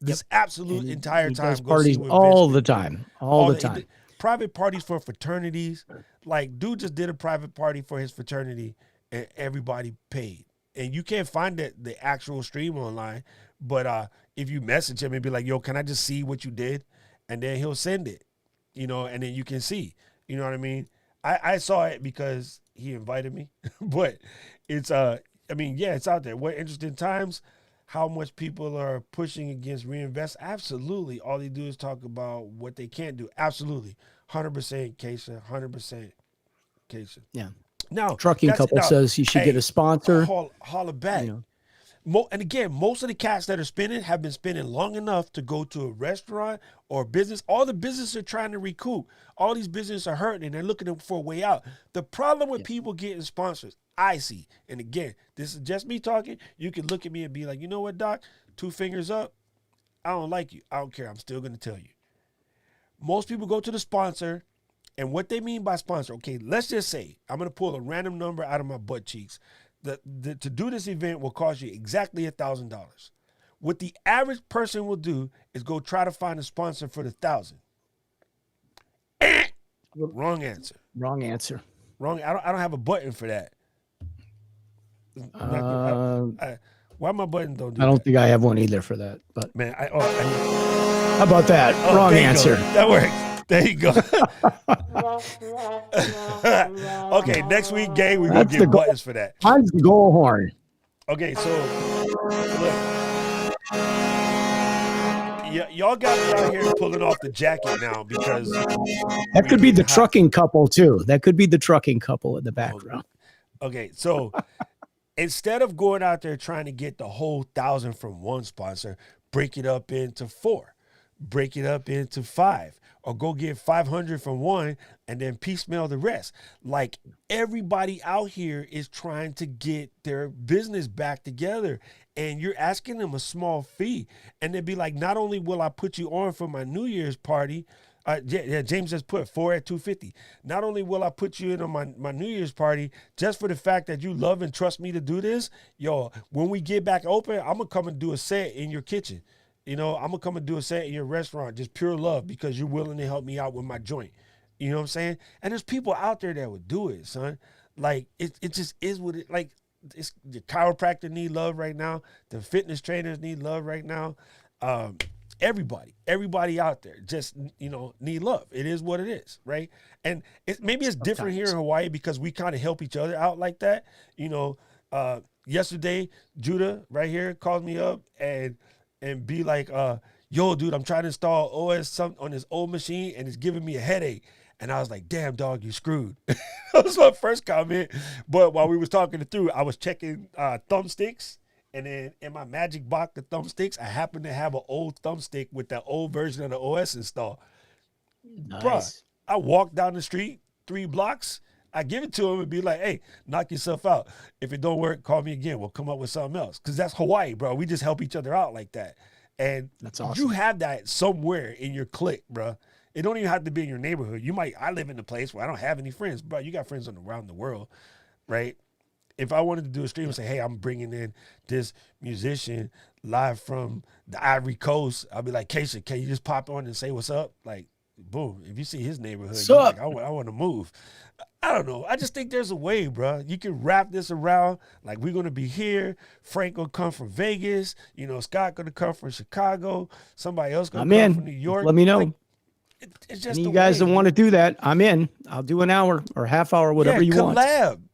This absolute entire time. Does parties all the time. All the time. Private parties for fraternities. Like, dude just did a private party for his fraternity and everybody paid. And you can't find the actual stream online. But if you message him and be like, yo, can I just see what you did? And then he'll send it, and then you can see. You know what I mean? I saw it because he invited me. But it's, it's out there. What interesting times. How much people are pushing against reinvest? Absolutely. All they do is talk about what they can't do. Absolutely. 100% Keisha. 100% Keisha. Yeah. Now, trucking couple says you should get a sponsor. Holler back. And again, most of the cats that are spending have been spending long enough to go to a restaurant or business. All the businesses are trying to recoup. All these businesses are hurting and they're looking for a way out. The problem with people getting sponsors, I see. And again, this is just me talking. You can look at me and be like, you know what, Doc? 2 fingers up. I don't like you. I don't care. I'm still going to tell you. Most people go to the sponsor, and what they mean by sponsor, okay, let's just say, I'm going to pull a random number out of my butt cheeks. To do this event will cost you exactly $1,000. What the average person will do is go try to find a sponsor for the 1,000. Wrong answer. Wrong answer. Wrong. I don't have a button for that. Why my button don't do that? I don't think I have one either for that. But man, how about that? Wrong answer. That works. There you go. Okay, next week, gang, we're going to get buttons for that. Mine's the goal horn. Okay, so look. Y'all got me out here pulling off the jacket now because that could be the trucking couple too. That could be the trucking couple in the background. Okay, so instead of going out there trying to get the whole 1,000 from one sponsor, break it up into 4, break it up into 5, or go get 500 from one and then piecemeal the rest. Like, everybody out here is trying to get their business back together, and you're asking them a small fee, and they'd be like, not only will I put you on for my New Year's party, James just put 4 at $250. Not only will I put you in on my New Year's party, just for the fact that you love and trust me to do this, yo, when we get back open, I'm going to come and do a set in your kitchen. You know, I'm going to come and do a set in your restaurant, just pure love, because you're willing to help me out with my joint. You know what I'm saying? And there's people out there that would do it, son. Like, it just is what it, like, it's, the chiropractor need love right now. The fitness trainers need love right now. Everybody out there just, need love. It is what it is, right? And maybe it's different here in Hawaii because we kind of help each other out like that. Yesterday, Judah right here called me up and be like, yo, dude, I'm trying to install OS on this old machine and it's giving me a headache. And I was like, damn, dog, you screwed. That was my first comment. But while we was talking it through, I was checking thumbsticks. And then in my magic box of thumbsticks, I happened to have an old thumbstick with that old version of the OS installed. Nice. Bruh, I walk down the street 3 blocks. I give it to him and be like, hey, knock yourself out. If it don't work, call me again. We'll come up with something else. Because that's Hawaii, bro. We just help each other out like that. And that's awesome. You have that somewhere in your clique, bro. It don't even have to be in your neighborhood. I live in a place where I don't have any friends. Bro, you got friends around the world, right? If I wanted to do a stream and say, hey, I'm bringing in this musician live from the Ivory Coast, I'll be like, Keisha, can you just pop on and say what's up? Like, boom. If you see his neighborhood, you're like, I want to move. I don't know. I just think there's a way, bro. You can wrap this around. Like, we're going to be here. Frank going to come from Vegas. Scott going to come from Chicago. Somebody else going to come from New York. Let me know. Like, it's just you guys that want to do that, I'm in. I'll do an hour or half hour, whatever you want.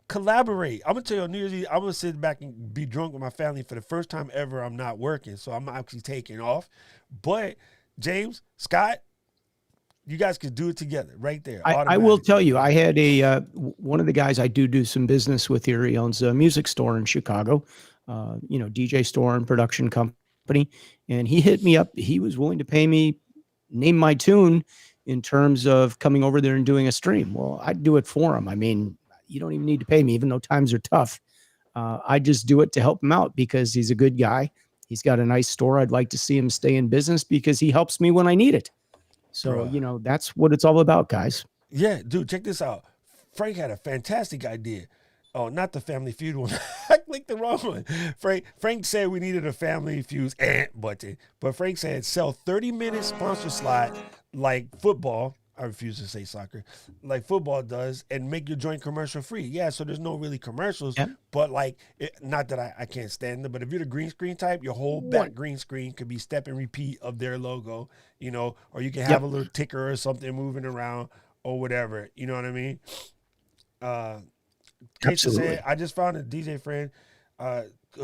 Collaborate. I'm going to tell you on New Year's Eve, I'm going to sit back and be drunk with my family for the first time ever. I'm not working, so I'm actually taking off. But James, Scott, you guys could do it together right there. I will tell you, I had one of the guys I do some business with here. He owns a music store in Chicago, DJ store and production company. And he hit me up. He was willing to pay me, name my tune in terms of coming over there and doing a stream. Well, I'd do it for him. I mean, you don't even need to pay me, even though times are tough. I just do it to help him out because he's a good guy. He's got a nice store. I'd like to see him stay in business because he helps me when I need it. So, that's what it's all about, guys. Yeah, dude, check this out. Frank had a fantastic idea. Oh, not the Family Feud one. I clicked the wrong one. Frank said we needed a Family Feud button. But Frank said sell 30-minute sponsor slot like football. I refuse to say soccer. Like football does, and make your joint commercial free. Yeah, so there's no really commercials. Yep. But not that I can't stand them, but if you're the green screen type, your whole back green screen could be step and repeat of their logo, or you can have a little ticker or something moving around or whatever. You know what I mean? Absolutely. Said, I just found a DJ friend,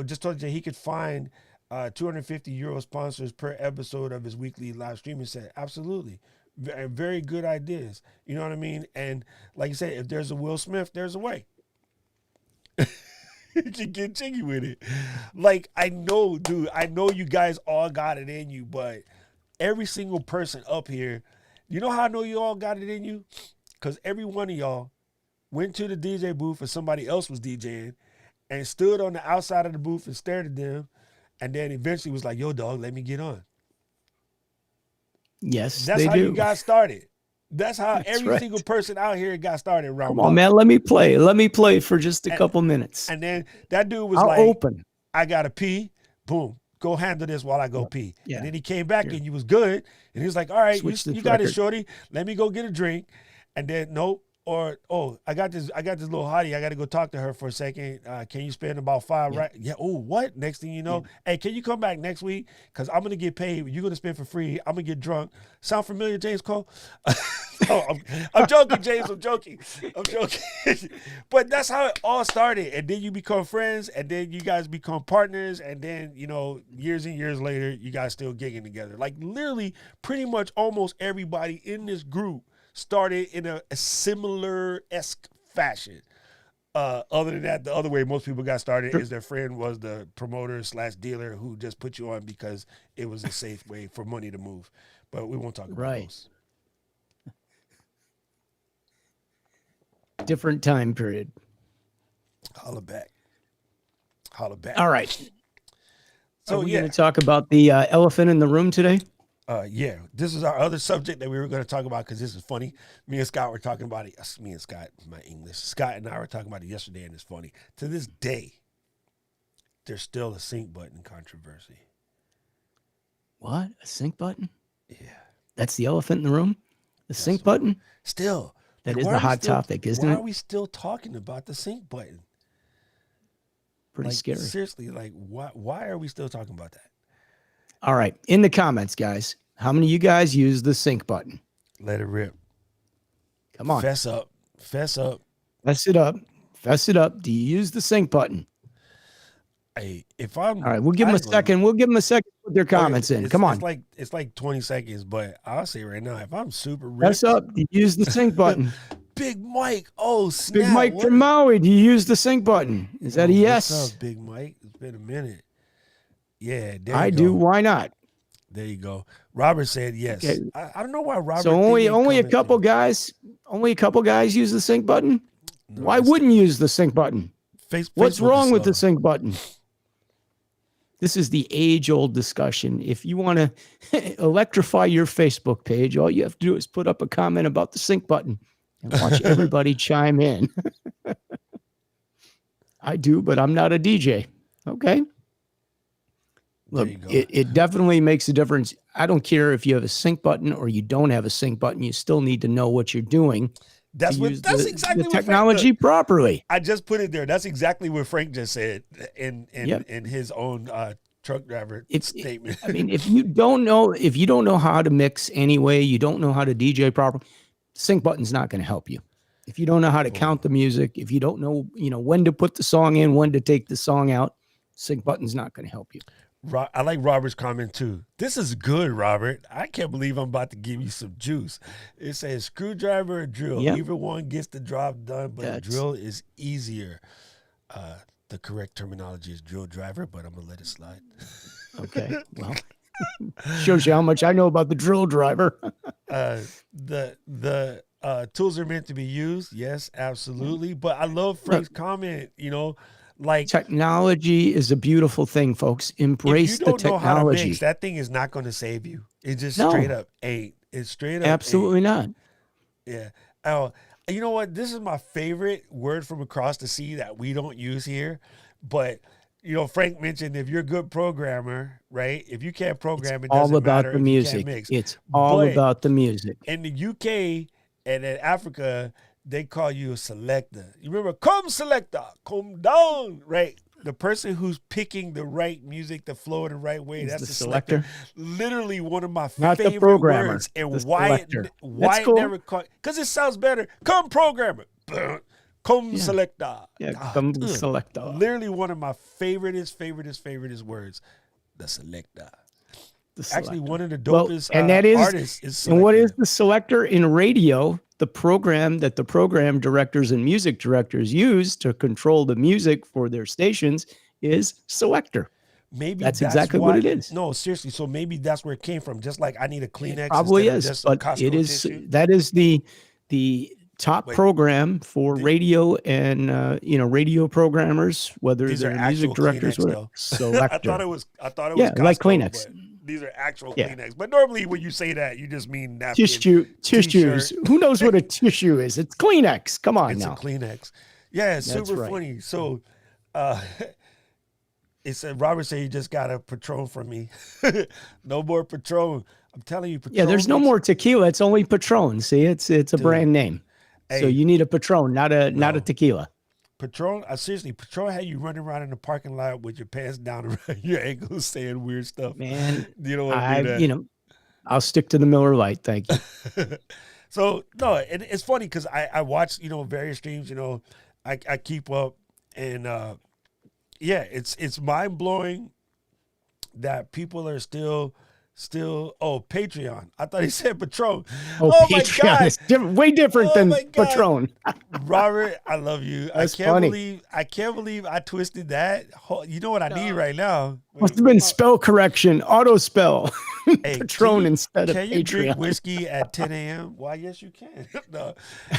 just told you he could find 250 euro sponsors per episode of his weekly live streaming set. Absolutely. Very good ideas. You know what I mean? And like you said, if there's a Will Smith, there's a way. You can get jiggy with it. Like, I know you guys all got it in you, but every single person up here, you know how I know you all got it in you? Because every one of y'all went to the DJ booth and somebody else was DJing and stood on the outside of the booth and stared at them and then eventually was like, yo, dog, let me get on. Yes, that's how you got started. That's how every single person out here got started. Come on, man. Let me play for just a couple minutes. And then that dude was open. I gotta pee. Boom. go handle this while I go pee. Yeah. And then he came back and you was good. And he was like, all right, you got it, shorty. Let me go get a drink. And then nope. Or, oh, I got this little hottie. I got to go talk to her for a second. Can you spend about 5, right? Yeah. Oh, what? Next thing you know, hey, can you come back next week? Because I'm going to get paid. You're going to spend for free. I'm going to get drunk. Sound familiar, James Cole? No, I'm joking, James. I'm joking. But that's how it all started. And then you become friends. And then you guys become partners. And then, years and years later, you guys still gigging together. Like literally pretty much almost everybody in this group started in a similar-esque fashion. Other than that, the other way most people got started is their friend was the promoter/dealer who just put you on because it was a safe way for money to move. But we won't talk about those. Different time period. Holla back. All right. So we're going to talk about the elephant in the room today. This is our other subject that we were going to talk about because this is funny. Me and Scott were talking about it. Me and Scott, my English. Scott and I were talking about it yesterday, and it's funny. To this day, there's still a sync button controversy. What? A sync button? Yeah. That's the elephant in the room? The sync button? Still. That is the hot topic, isn't it? Why are we still talking about the sync button? Pretty scary. Seriously, why are we still talking about that? All right. In the comments, guys, how many of you guys use the sync button? Let it rip. Come on. Fess up. Fess it up. Do you use the sync button? Hey, all right, we'll give them a second. We'll give them a second to put their comments in. Come on. It's like 20 seconds, but I'll say right now, if I'm super rich. Fess up. Do you use the sync button? Big Mike. Oh, snap. Big Mike from Maui. Do you use the sync button? Is that a yes? What's up, Big Mike? It's been a minute. Yeah, I do. Why not? There you go. Robert said yes. Okay. I don't know why Robert. So only a couple guys use the sync button. No, why wouldn't you use the sync button? What's wrong with the sync button? This is the age-old discussion. If you want to electrify your Facebook page, all you have to do is put up a comment about the sync button and watch everybody chime in. I do, but I'm not a DJ. Okay. Look, it definitely makes a difference. I don't care if you have a sync button or you don't have a sync button. You still need to know what you're doing. That's exactly the technology properly. I just put it there. That's exactly what Frank just said in his own truck driver statement. I mean, if you don't know how to mix anyway, you don't know how to DJ properly, sync button's not going to help you. If you don't know how to count the music, if you don't know, when to put the song in, when to take the song out, sync button's not going to help you. I like Robert's comment too. This is good, Robert. I can't believe I'm about to give you some juice. It says screwdriver or drill. Yep. Either one gets the job done, but a drill is easier. The correct terminology is drill driver, but I'm going to let it slide. Okay. Well, shows you how much I know about the drill driver. The tools are meant to be used. Yes, absolutely. But I love Frank's comment, like technology is a beautiful thing, folks. Embrace the technology. Know how to mix, that thing is not going to save you. It just straight up ain't. It's straight up. Absolutely not. Yeah. Oh, you know what? This is my favorite word from across the sea that we don't use here. But Frank mentioned if you're a good programmer, right? If you can't program, it's all about the music. It's all about the music. In the UK and in Africa, they call you a selector. You remember, come selector, come down, right? The person who's picking the right music, the flow the right way, that's the selector. Literally one of my favorite words. And why it never called, because it sounds better. Come programmer. Come selector. Yeah, come selector. Literally one of my favoriteest words. The selector. Actually, one of the dopest artists is selector. And what is the selector in radio? The program that the program directors and music directors use to control the music for their stations is selector. Maybe that's exactly what it is. No, seriously. So maybe that's where it came from. Just like I need a Kleenex. It probably is, but it is tissue. That is the top program for radio and radio programmers, whether these they're music directors or selector. I thought it was Costco, like Kleenex. These are actual Kleenex. But normally when you say that, you just mean napkin, tissues. Who knows what a tissue is? It's Kleenex. Come on now. It's a Kleenex. Yeah, it's super funny. So It said Robert said he just got a Patron from me. No more Patron. I'm telling you, Patron. Yeah, there's no more tequila. It's only Patron. See, it's a brand name. So Hey, you need a Patron, not a tequila. Patron, seriously, Patron had you running around in the parking lot with your pants down around your ankles saying weird stuff. Man, You don't want to do that. I'll stick to the Miller Lite. Thank you. So no, and it's funny because I watch various streams. I keep up, and yeah, it's mind blowing that people are still Patreon. I thought he said Patron. Oh my Patreon God. is way different than Patron. Robert, I love you. That's funny. I can't believe I twisted that. You know what I need right now? Must have been spell correction, auto spell. Hey, Patron instead of Can you drink Patreon. whiskey at 10 a.m.? Why, yes, you can. No.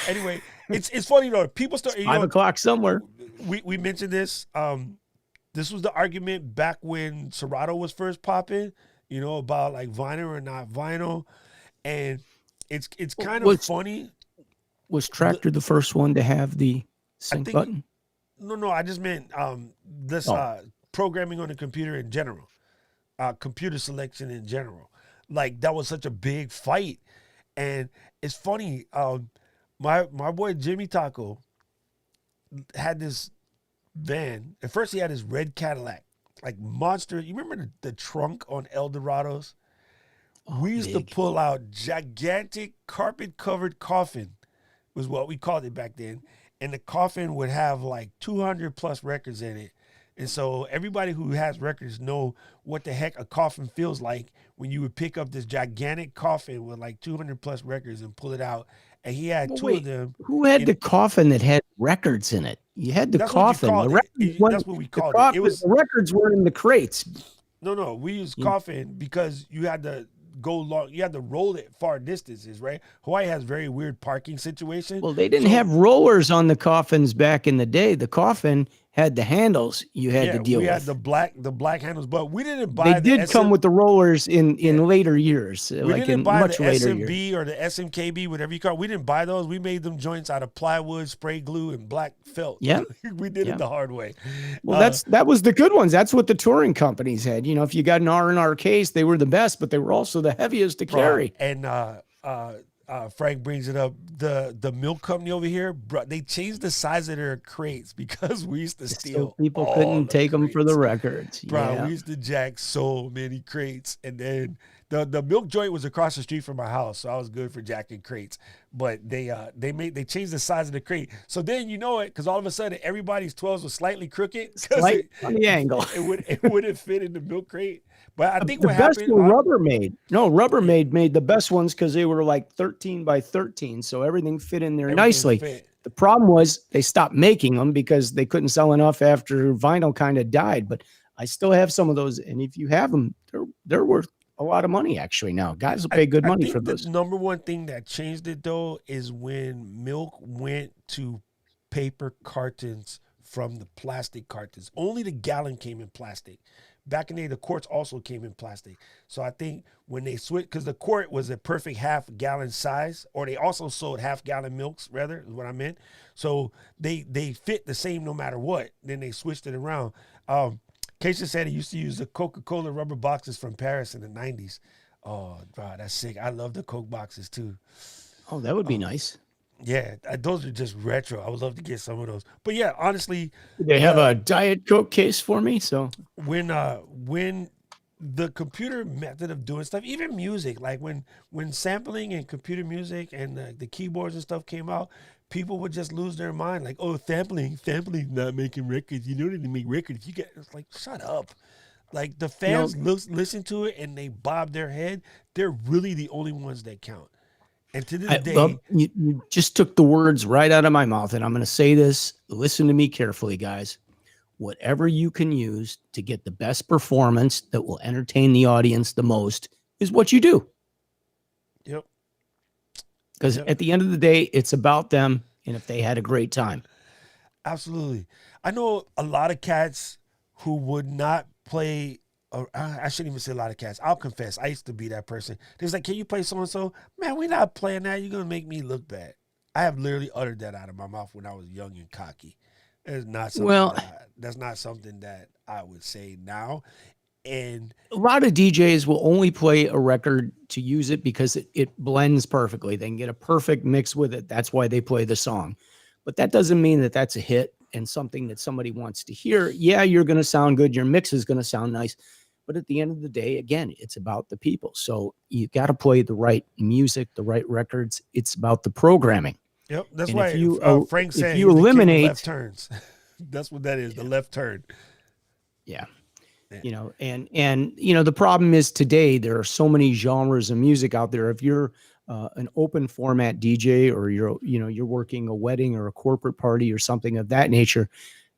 Anyway, it's funny though. People start 5:00 somewhere. We mentioned this. This was the argument back when Serato was first popping. About like vinyl or not vinyl, and it's kind of funny. Was Tractor the first one to have the sync button? No, I just meant this programming on the computer in general, computer selection in general. Like that was such a big fight, and it's funny. My boy Jimmy Taco had this van. At first, he had his red Cadillac. Like monster, you remember the trunk on Eldorados? We used to pull out gigantic carpet-covered coffin, was what we called it back then. And the coffin would have like 200 plus records in it. And so everybody who has records know what the heck a coffin feels like when you would pick up this gigantic coffin with like 200 plus records and pull it out. And he had two of them. Who had the coffin that had records in it? You had the coffin. That's what we called it. The records were in the crates. No. We used coffin because you had to go long. You had to roll it far distances, right? Hawaii has very weird parking situation. Well, they didn't have rollers on the coffins back in the day. The coffin had the handles you had to deal with. We had the black handles, but we didn't buy. They did come with the rollers in later years, we didn't buy the SMB or the SMKB, whatever you call it. We didn't buy those. We made them joints out of plywood, spray glue, and black felt. Yeah, we did it the hard way. Well, that was the good ones. That's what the touring companies had. If you got an R&R case, they were the best, but they were also the heaviest to carry. And Frank brings it up. The milk company over here, they changed the size of their crates because we used to steal. So people couldn't take them for the records. Bro, we used to jack so many crates, and then the milk joint was across the street from my house, so I was good for jacking crates. But they changed the size of the crate, so then because all of a sudden everybody's 12s was slightly crooked, slight on the angle. It wouldn't fit in the milk crate. But I think the what best happened, were Rubbermaid. No, Rubbermaid made the best ones because they were like 13 by 13, so everything fit in there nicely. The problem was they stopped making them because they couldn't sell enough after vinyl kind of died. But I still have some of those, and if you have them, they're worth a lot of money actually now. Guys will pay good money for those. The number one thing that changed it though is when milk went to paper cartons from the plastic cartons. Only the gallon came in plastic. Back in the day, the quarts also came in plastic. So I think when they switched, because the quart was a perfect half-gallon size, or they also sold half-gallon milks, rather, is what I meant. So they fit the same no matter what. Then they switched it around. Keisha said he used to use the Coca-Cola rubber boxes from Paris in the 90s. Oh, wow, that's sick. I love the Coke boxes, too. Oh, that would be nice. Yeah, those are just retro. I would love to get some of those. But yeah, honestly, they have a Diet Coke case for me. So when the computer method of doing stuff, even music, like when sampling and computer music and the keyboards and stuff came out, people would just lose their mind. Like, oh, sampling not making records. You don't need to make records. It's like, shut up. Like the fans listen to it and they bob their head. They're really the only ones that count. And to this day, you just took the words right out of my mouth, and I'm going to say this. Listen to me carefully, guys. Whatever you can use to get the best performance that will entertain the audience the most is what you do. Yep. Because at the end of the day, it's about them, and if they had a great time. Absolutely. I know a lot of cats who would not play. I shouldn't even say a lot of cats. I'll confess, I used to be that person. They was like, can you play so-and-so? Man, we're not playing that. You're going to make me look bad. I have literally uttered that out of my mouth when I was young and cocky. It's not something that's not something that I would say now. And a lot of DJs will only play a record to use it because it blends perfectly. They can get a perfect mix with it. That's why they play the song. But that doesn't mean that that's a hit and something that somebody wants to hear. Yeah, you're going to sound good. Your mix is going to sound nice. But at the end of the day, again, it's about the people. So you got to play the right music, the right records. It's about the programming. Yep, that's And why Frank said you he's the king of eliminate left turns. That's what that is, the left turn. Yeah. And the problem is today there are so many genres of music out there. If you're an open format DJ, or you're working a wedding or a corporate party or something of that nature,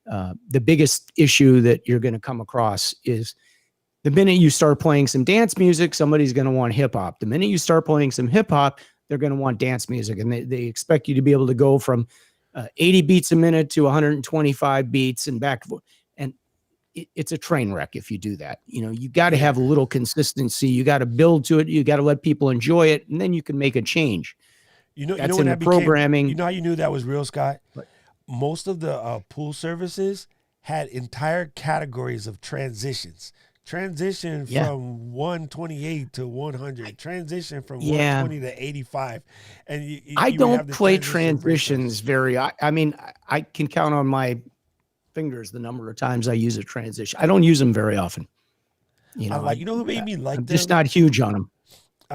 the biggest issue that you're going to come across is the minute you start playing some dance music, somebody's going to want hip hop. The minute you start playing some hip hop, they're going to want dance music, and they expect you to be able to go from 80 beats a minute to 125 beats and back. And it's a train wreck if you do that. You got to have a little consistency. You got to build to it. You got to let people enjoy it, and then you can make a change. That's in the programming. You know how you knew that was real, Scott? What? Most of the pool services had entire categories of transitions. Transition from 128 to 100. Transition from 120 to 85. And I don't play transitions very. I mean, I can count on my fingers the number of times I use a transition. I don't use them very often. You know who made me like I'm them? Just not huge on them.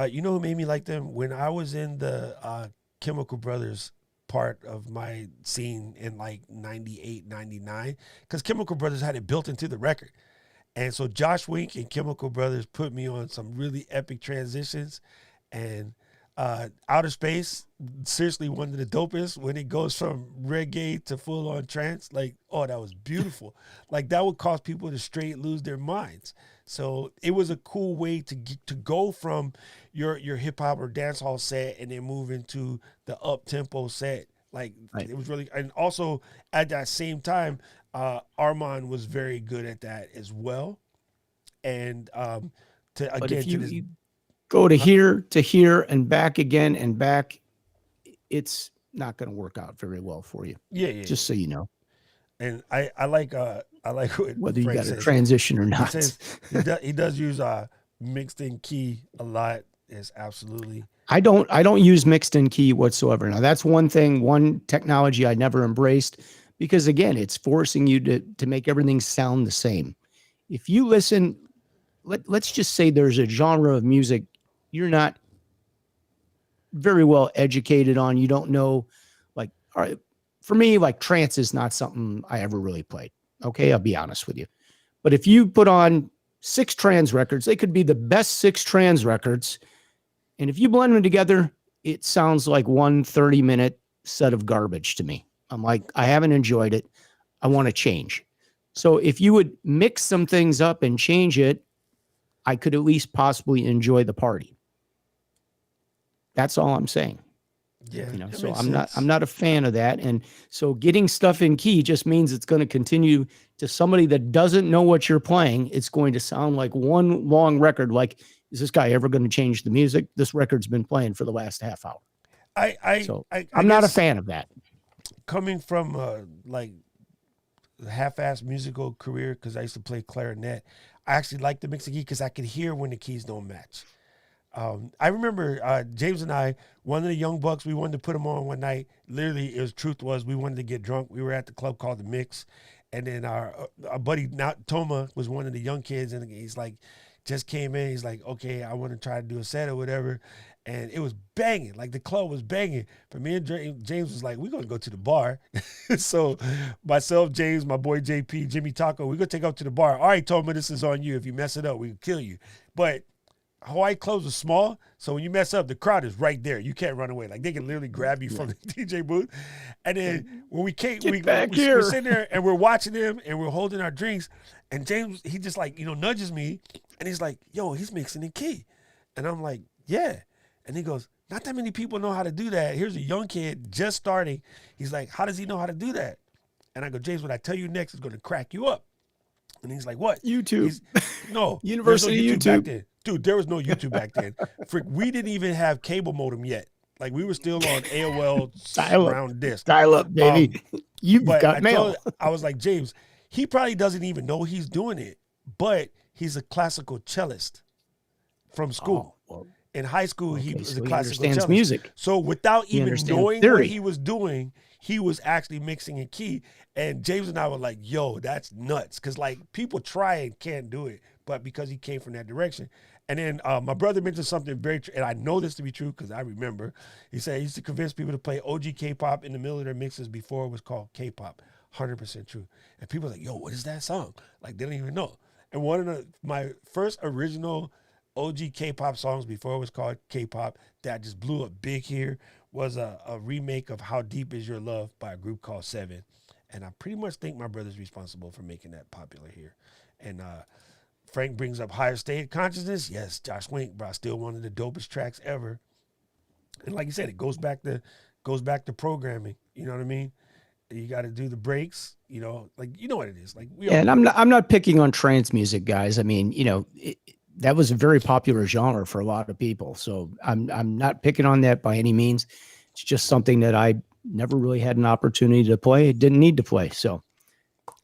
You know who made me like them? When I was in the Chemical Brothers part of my scene in like 98, 99, because Chemical Brothers had it built into the record. And so Josh Wink and Chemical Brothers put me on some really epic transitions. And Outer Space, seriously, one of the dopest when it goes from reggae to full-on trance. Like, oh, that was beautiful. Like, that would cause people to straight lose their minds. So it was a cool way to go from your hip-hop or dancehall set and then move into the up-tempo set. Like, It was really – and also at that same time, Armand was very good at that as well. And you go to here and back again and back, it's not going to work out very well for you. Yeah. Just so you know. And I like what whether Frank you got says. a transition or not. He says he does use mixed in key a lot. Is absolutely. I don't use mixed in key whatsoever. Now that's one technology I never embraced, because again, it's forcing you to make everything sound the same. If you listen, let's just say there's a genre of music you're not very well educated on. You don't know, like, all right, for me, like trance is not something I ever really played. Okay, I'll be honest with you. But if you put on 6 trance records, they could be the best 6 trance records. And if you blend them together, it sounds like one 30-minute set of garbage to me. I'm like, I haven't enjoyed it. I want to change. So if you would mix some things up and change it, I could at least possibly enjoy the party. That's all I'm saying. Yeah. So I'm not a fan of that. And so getting stuff in key just means it's going to continue to somebody that doesn't know what you're playing. It's going to sound like one long record. Like, is this guy ever going to change the music? This record's been playing for the last half hour. I'm not a fan of that. Coming from like half-assed musical career, because I used to play clarinet, I actually like the mixing key because I could hear when the keys don't match. I remember James and I, one of the young bucks, we wanted to put them on one night. Literally, truth was we wanted to get drunk. We were at the club called The Mix. And then our buddy, Toma, was one of the young kids. And he's like, just came in. He's like, okay, I want to try to do a set or whatever. And it was banging. Like, the club was banging. But me and James was like, we're going to go to the bar. So myself, James, my boy JP, Jimmy Taco, we're going to take up to the bar. All right, Toma, this is on you. If you mess it up, we can kill you. But Hawaii clubs are small, so when you mess up, the crowd is right there. You can't run away. Like, they can literally grab you from the DJ booth. And then when we're sitting there and we're watching them and we're holding our drinks, and James, he just like, nudges me, and he's like, yo, he's mixing in key. And I'm like, yeah. And he goes, not that many people know how to do that. Here's a young kid just starting. He's like, how does he know how to do that? And I go, James, what I tell you next is going to crack you up. And he's like, what? YouTube. No. University no YouTube. Back then. Dude, there was no YouTube back then. We didn't even have cable modem yet. Like, we were still on AOL round disc. Dial up, baby. You've got mail. I was like, James, he probably doesn't even know he's doing it, but he's a classical cellist from school. Oh, well, In high school, he okay, was so a he classical understands cellist. music. So without He even understands knowing what theory. he was doing, he was actually mixing a key. And James and I were like, yo, that's nuts. Because, like, people try and can't do it, but because he came from that direction. And then my brother mentioned something very true, and I know this to be true because I remember. He said he used to convince people to play OG K-pop in the middle of their mixes before it was called K-pop. 100% true. And people are like, yo, what is that song? Like, they don't even know. And one of my first original OG K-pop songs before it was called K-pop that just blew up big here was a remake of How Deep Is Your Love by a group called Seven. And I pretty much think my brother's responsible for making that popular here. And Frank brings up Higher State of Consciousness. Yes, Josh Wink, bro, still one of the dopest tracks ever. And like you said, it goes back to programming. You know what I mean? You got to do the breaks, like you know what it is. Like and I'm not picking on trance music, guys. I mean, that was a very popular genre for a lot of people. So I'm not picking on that by any means. It's just something that I never really had an opportunity to play. Didn't need to play. So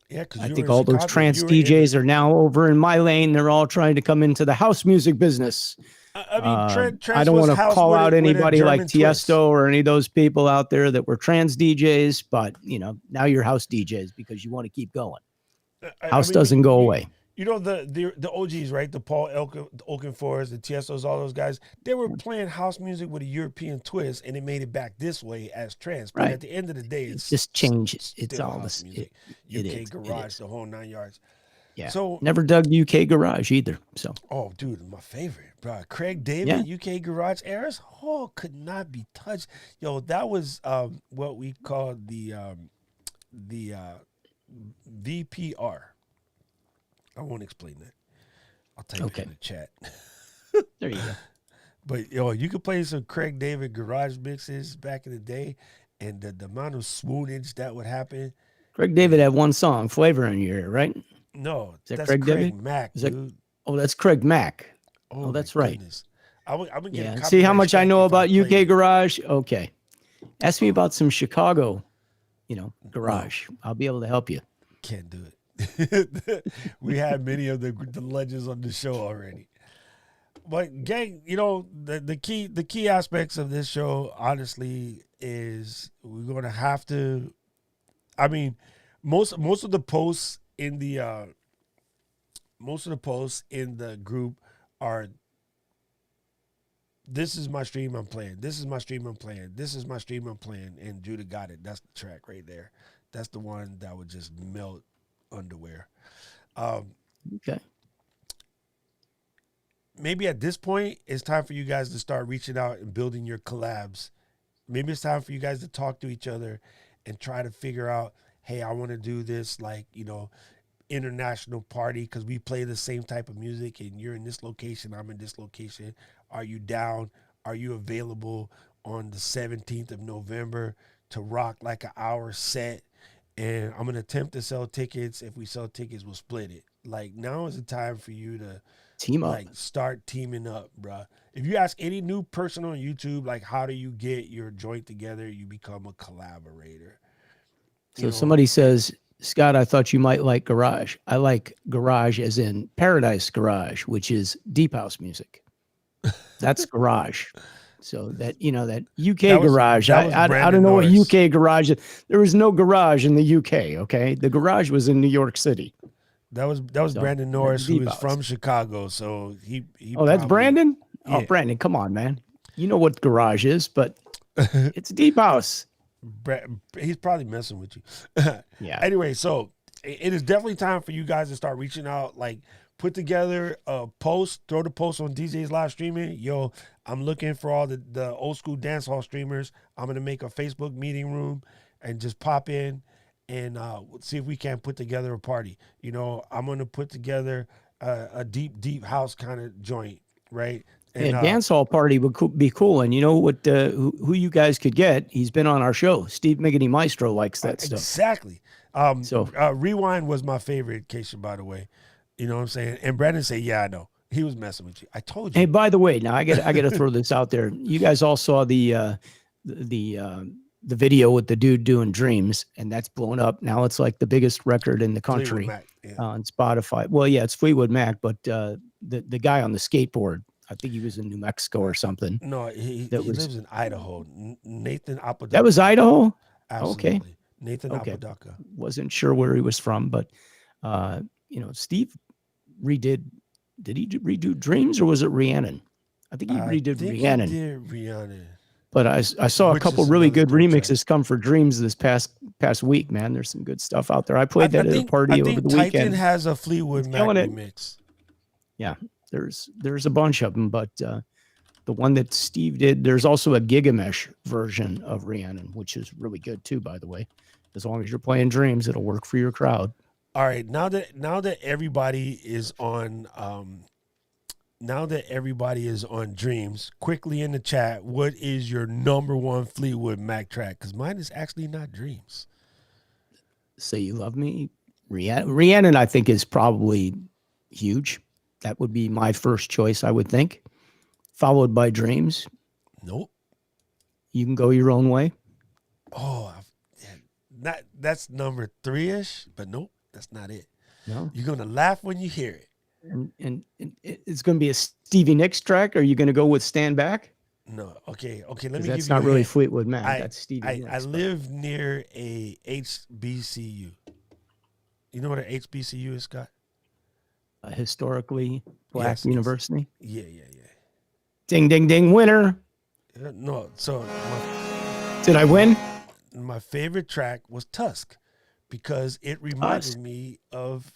yeah, because I think all those trance DJs are now over in my lane. They're all trying to come into the house music business. I mean, I don't want to call out anybody like Tiesto or any of those people out there that were trans DJs, but now you're house DJs because you want to keep going. House doesn't go away. The OGs, right? The Paul Oakenfours, the Tiestos, all those guys, they were playing house music with a European twist, and it made it back this way as trance. But at the end of the day, it's just changes. It's all house music. UK garage, the whole 9 yards. Yeah. So never dug UK garage either. So. Oh, dude, my favorite, bro. Craig David, UK garage eras. Oh, could not be touched. Yo, that was what we called the VPR. I won't explain that. I'll type it in the chat. There you go. But you could play some Craig David garage mixes back in the day, and the amount of swoonage that would happen. Craig David had one song, "Flavor in Your Ear," right? No, that's Craig David? Mack, dude. That's Craig Mack. Oh, that's right. I'm See how much I know about UK garage? Okay. Ask me about some Chicago, garage. I'll be able to help you. Can't do it. We had many of the legends on the show already. But gang, the key aspects of this show, honestly, is we're gonna have to. I mean, most of the posts in the group are, this is my stream I'm playing. This is my stream I'm playing. This is my stream I'm playing. And Judah got it. That's the track right there. That's the one that would just melt underwear. Okay. Maybe at this point, it's time for you guys to start reaching out and building your collabs. Maybe it's time for you guys to talk to each other and try to figure out, hey, I want to do this, international party because we play the same type of music and you're in this location, I'm in this location. Are you down? Are you available on the 17th of November to rock like an hour set? And I'm going to attempt to sell tickets. If we sell tickets, we'll split it. Like, now is the time for you to team up. Like, start teaming up, bro. If you ask any new person on YouTube, like, how do you get your joint together? You become a collaborator. So somebody says, Scott, I thought you might like garage. I like garage as in Paradise Garage, which is deep house music. That's garage. So that, that UK garage, I don't know what UK garage is. There was no garage in the UK, okay? The garage was in New York City. That was Brandon Norris, who is from Chicago. So he that's Brandon? Yeah. Oh, Brandon, come on, man. You know what garage is, but it's deep house. He's probably messing with you. Yeah. Anyway, so it is definitely time for you guys to start reaching out, like, put together a post, throw the post on DJ's live streaming. Yo, I'm looking for all the old school dance hall streamers. I'm going to make a Facebook meeting room and just pop in and see if we can put together a party. I'm going to put together a deep house kind of joint, right? And dance hall party would be cool. And you know what? Who you guys could get? He's been on our show. Steve Miggity Maestro likes that stuff. Exactly. Rewind was my favorite, Keisha, by the way. You know what I'm saying? And Brandon said, "Yeah, I know. He was messing with you. I told you." Hey, by the way, now I got to throw this out there. You guys all saw the the video with the dude doing Dreams, and that's blown up. Now it's like the biggest record in the country on Spotify. Well, yeah, it's Fleetwood Mac, but the guy on the skateboard, I think he was in New Mexico or something. No, he lives in Idaho. Nathan Apodaca. That was Idaho? Absolutely. Okay. Nathan Apodaca. Wasn't sure where he was from, but Steve did he redo Dreams, or was it Rhiannon? I think he redid Rhiannon. He did Rhiannon. But I saw a couple really good remixes come for Dreams this past week, man. There's some good stuff out there. I played that at a party over the weekend. Titan has a Fleetwood Mac remix. Yeah, there's a bunch of them, but the one that Steve did, there's also a Gigamesh version of Rhiannon, which is really good too, by the way. As long as you're playing Dreams, it'll work for your crowd. All right, now that everybody is on Dreams, quickly in the chat, what is your number one Fleetwood Mac track? Because mine is actually not Dreams. Say You Love Me. Rhiannon, I think, is probably huge. That would be my first choice, I would think. Followed by Dreams. Nope. You Can Go Your Own Way. Oh, that's number 3-ish, but nope, that's not it. No. You're going to laugh when you hear it. And it's going to be a Stevie Nicks track. Are you going to go with Stand Back? No. Okay. Let me give you that's not really Fleetwood Mac. That's Stevie Nicks. I live near a HBCU. You know what an HBCU is, Scott? A historically black university. Yeah. Ding, ding, ding, winner. No. So did I win? My favorite track was Tusk because it reminded me of,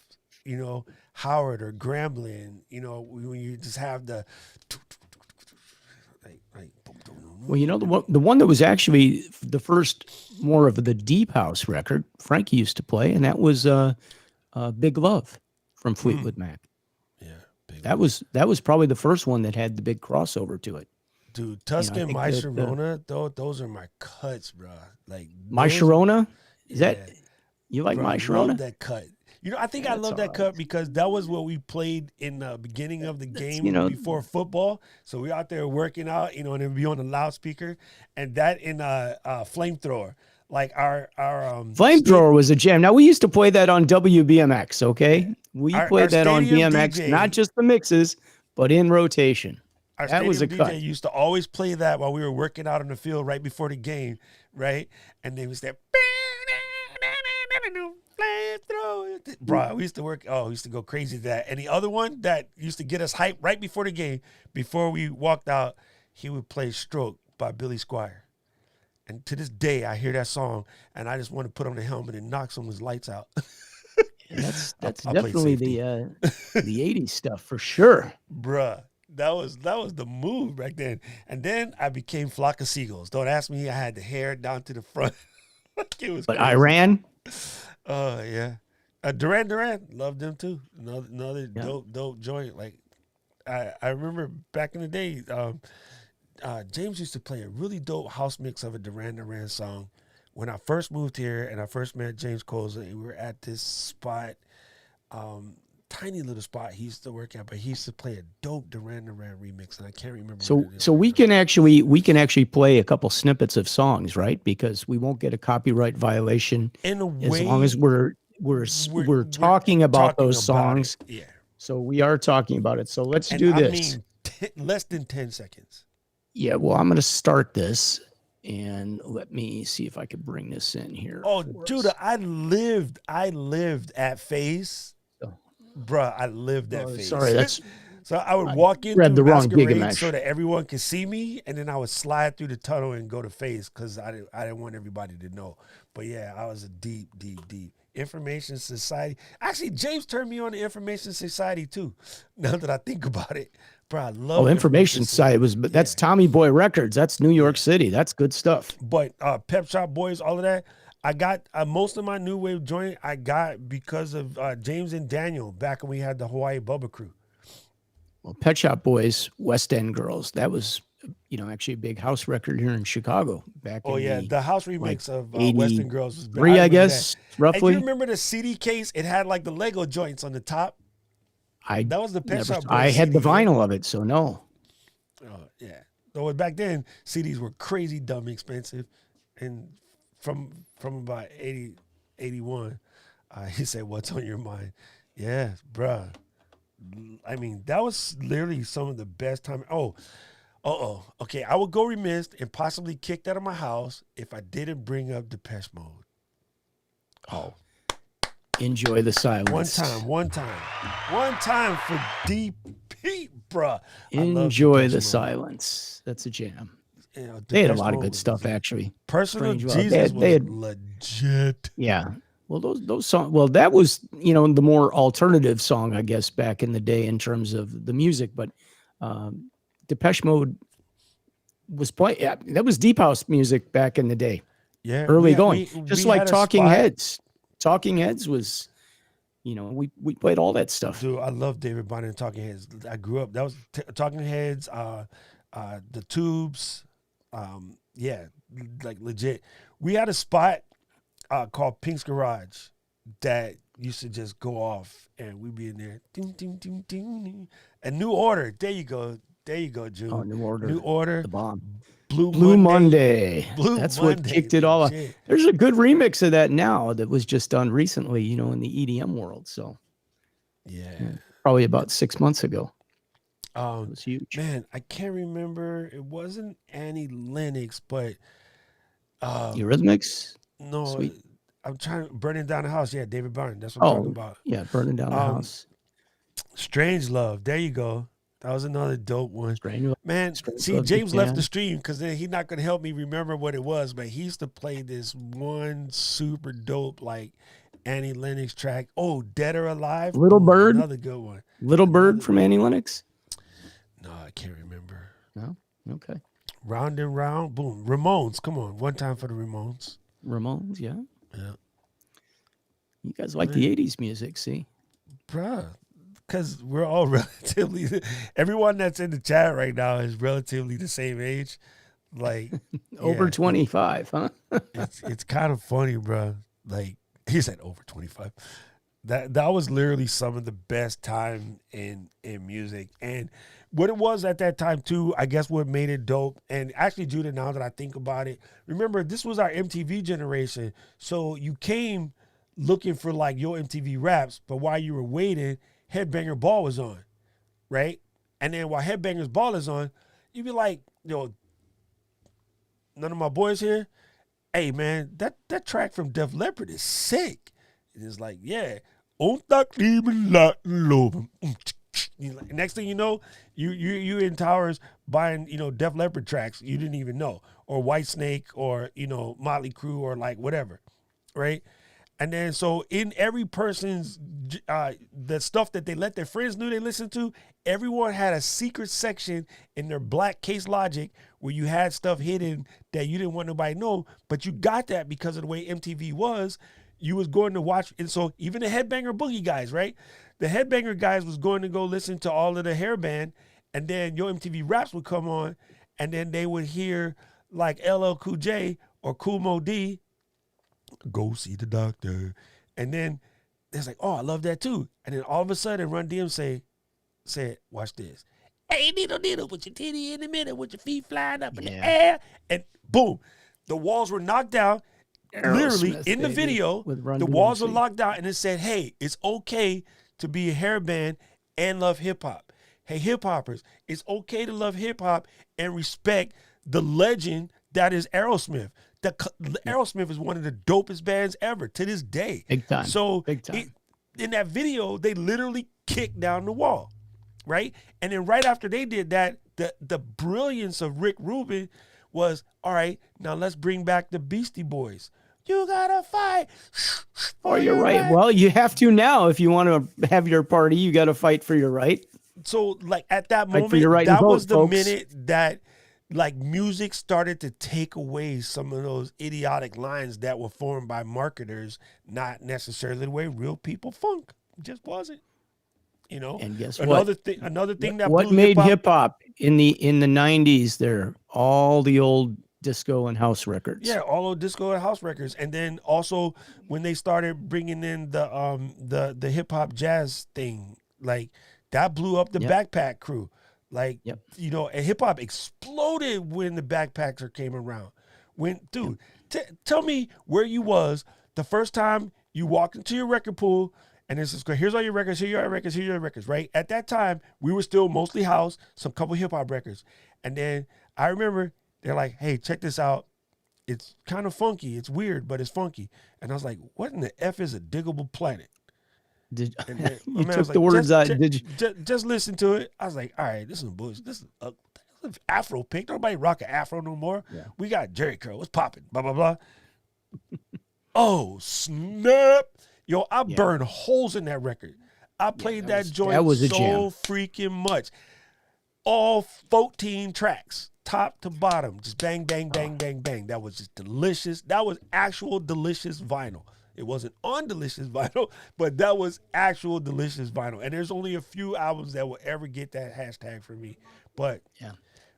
Howard or Grambling, when you just have the well, the one that was actually the first more of the deep house record Frankie used to play, and that was Big Love from Fleetwood Mac. Yeah, that was probably the first one that had the big crossover to it. Dude, Tusk and My Sharona, those are my cuts, bro. Like My Sharona, is that you like My Sharona? Love that cut. I think I love that cut because that was what we played in the beginning of the game before football. So we out there working out, and then be on the loudspeaker, and that in Flamethrower. Like our Flamethrower was a jam. Now we used to play that on WBMX. Okay, we played that on BMX, DJ, not just the mixes, but in rotation. That was a DJ cut. Used to always play that while we were working out on the field right before the game, right? And then we said, bro, we used to go crazy to that. And the other one that used to get us hyped right before the game, before we walked out, he would play Stroke by Billy Squier. And to this day, I hear that song, and I just want to put on the helmet and knock someone's lights out. That's definitely the 80s stuff for sure. Bruh, that was the move back then. And then I became Flock of Seagulls. Don't ask me. I had the hair down to the front. It was but crazy. Iran? Yeah. Duran, loved them too. Another dope joint. Like I remember back in the day, James used to play a really dope house mix of a Duran song. When I first moved here and I first met James Coles, we were at this spot, tiny little spot he used to work at, but he used to play a dope Duran remix, and I can't remember. So we can actually play a couple snippets of songs, right? Because we won't get a copyright violation in a way, as long as we're talking about those songs. Yeah. So we are talking about it. So let's do this. I mean, less than 10 seconds. Yeah. Well, I'm going to start this. And let me see if I could bring this in here. Oh, Judah, I lived at Phase. Bruh, I lived at Phase. Sorry, so I would walk in through the Masquerade so that everyone could see me, and then I would slide through the tunnel and go to Phase because I didn't want everybody to know. But yeah, I was a deep Information Society. Actually, James turned me on to Information Society too. Now that I think about it. Bro, I love Information Society that's Tommy Boy Records. That's New York City. That's good stuff. But Pep Shop Boys, all of that, I got most of my new wave joint I got because of James and Daniel back when we had the Hawaii Bubba Crew. Well, Pet Shop Boys, West End Girls. That was actually a big house record here in Chicago back. The house remix of West End Girls was big. I guess roughly. And you remember the CD case? It had like the Lego joints on the top. That was the Pet Shop Boys. I had the vinyl of it, so no. Oh yeah. So back then, CDs were crazy, dumb, expensive, and from about 80, 81, he said, "What's on your mind?" Yeah, bruh. I mean, that was literally some of the best time. Okay. I would go remiss and possibly kicked out of my house if I didn't bring up Depeche Mode. Oh, enjoy the silence. One time for Deep Pete, bruh. Enjoy the silence. That's a jam. You know, they had a lot of good stuff, actually. Personal Jesus was legit. Yeah. Well, those songs. Well, that was the more alternative song, I guess, back in the day in terms of the music. But Depeche Mode was Yeah, that was deep house music back in the day. Yeah, early going, just like Talking Heads. Talking Heads was, we played all that stuff. Dude, I love David Byrne and Talking Heads. I grew up. That was Talking Heads. The Tubes. Yeah, like legit. We had a spot called Pink's Garage that used to just go off, and we'd be in there. Ding, ding, ding, ding. And New Order. There you go, June. Oh, New Order. New Order. The bomb. Blue Monday. That's what kicked it all off. There's a good remix of that now that was just done recently, in the EDM world. So, yeah, probably about 6 months ago. It was huge. Man, I can't remember. It wasn't Annie Lennox, but Eurythmics. No, Sweet. I'm trying to Burning Down the House. Yeah, David Byrne. That's what I'm talking about. Yeah, Burning Down the House. Strange Love. There you go. That was another dope one. Man, see, James left the stream because then he's not going to help me remember what it was, but he used to play this one super dope, like, Annie Lennox track. Oh, Dead or Alive? Little Bird? Another good one. Little Bird from Annie Lennox? No, I can't remember. No? Okay. Round and Round. Boom. Ramones. Come on. One time for the Ramones. Ramones, yeah. Yeah. You guys like the 80s music, see? Bruh. Because we're all relatively, everyone that's in the chat right now is relatively the same age. Like, over 25, huh? it's kind of funny, bro. Like, he said over 25. That was literally some of the best time in music. And what it was at that time, too, I guess what made it dope. And actually, Judah, now that I think about it, remember, this was our MTV generation. So you came looking for, like, your MTV raps, but while you were waiting, Headbanger Ball was on, right? And then while Headbanger's Ball is on, you'd be like, none of my boys here? Hey, man, that track from Def Leppard is sick. And it's like, yeah. Next thing you know, you in Towers buying, Def Leppard tracks you didn't even know, or Whitesnake, or, Motley Crue, or like whatever, right? And then so in every person's, the stuff that they let their friends know they listened to, everyone had a secret section in their black Case Logic where you had stuff hidden that you didn't want nobody to know, but you got that because of the way MTV was. You was going to watch, and so even the Headbanger Boogie guys, right? The Headbanger guys was going to go listen to all of the hair band, and then your MTV Raps would come on, and then they would hear like LL Cool J or Cool Mo D, Go See the Doctor. And then it's like, oh, I love that too. And then all of a sudden, Run DM said, watch this. Hey, needle, put your titty in the middle with your feet flying up in the air. And boom, the walls were knocked down. Literally in the video, the walls were locked down, and it said, hey, it's okay to be a hair band and love hip hop. Hey, hip hoppers, it's okay to love hip hop and respect the legend that is Aerosmith. Aerosmith is one of the dopest bands ever to this day. Big time. So Big time. In that video, they literally kicked down the wall, right? And then right after they did that, the brilliance of Rick Rubin was, all right, now let's bring back the Beastie Boys. You gotta fight. Oh, you're right. Well, you have to now. If you want to have your party, you got to fight for your right. So, like, at that moment, right that vote, was the folks. minute that, like, music started to take away some of those idiotic lines that were formed by marketers, not necessarily the way real people funk. It just wasn't. And guess another thing that what made hip hop in the 90s there, all the old disco and house records. Yeah, all old disco and house records. And then also when they started bringing in the hip hop jazz thing, like that blew up the Backpack Crew. Like, and hip hop exploded when the Backpacker came around. Dude, tell me where you was the first time you walked into your record pool and it's just, here's all your records, here's your records, right? At that time, we were still mostly house, some couple hip hop records. And then I remember they're like, hey, check this out. It's kind of funky. It's weird, but it's funky. And I was like, what in the F is a diggable planet? Did then, you took the words did you just listen to it? I was like, all right, this is bullshit. This is Afro pink. Nobody rock an Afro no more. Yeah. We got Jerry curl. What's popping? Blah blah blah. Oh snap! Yo, I burned holes in that record. I played that joint so freaking much. All 14 tracks, top to bottom, just bang, bang, bang, bang, bang. That was just delicious. That was actual delicious vinyl. It wasn't on delicious vinyl, but that was actual delicious vinyl. And there's only a few albums that will ever get that hashtag for me. But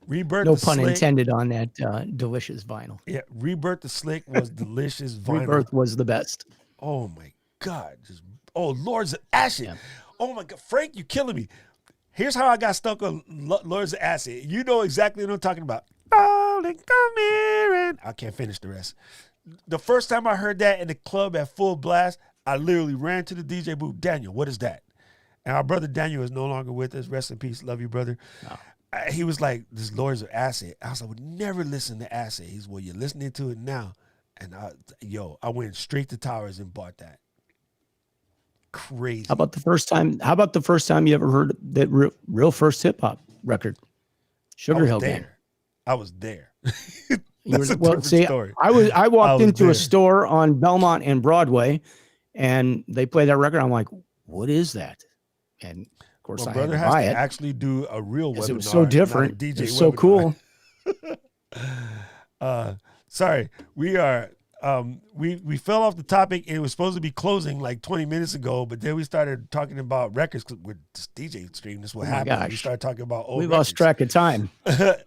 Rebirth, no pun intended on that delicious vinyl. Yeah, Rebirth the Slick was delicious vinyl. Rebirth was the best. Oh my God! Lords of Acid. Yeah. Oh my God, Frank, you killing me. Here's how I got stuck on Lords of Acid. You know exactly what I'm talking about. I can't finish the rest. The first time I heard that in the club at full blast, I literally ran to the DJ booth. Daniel, what is that? And our brother Daniel is no longer with us. Rest in peace. Love you, brother. No. He was like, this Lords of Acid. I was like, I would never listen to Acid. He's, well, you're listening to it now. And I went straight to Towers and bought that. Crazy. How about the first time you ever heard that real first hip hop record? Sugar Hill Gang. I was there. Story. I walked into a store on Belmont and Broadway, and they played that record. I'm like, what is that? And of course, my brother has to actually do a real webinar. It was so different. DJ it's so cool. Sorry, we are. We fell off the topic. It was supposed to be closing like 20 minutes ago, but then we started talking about records with this DJ stream. This is what happened. Gosh. We started talking about old we records. lost track of time.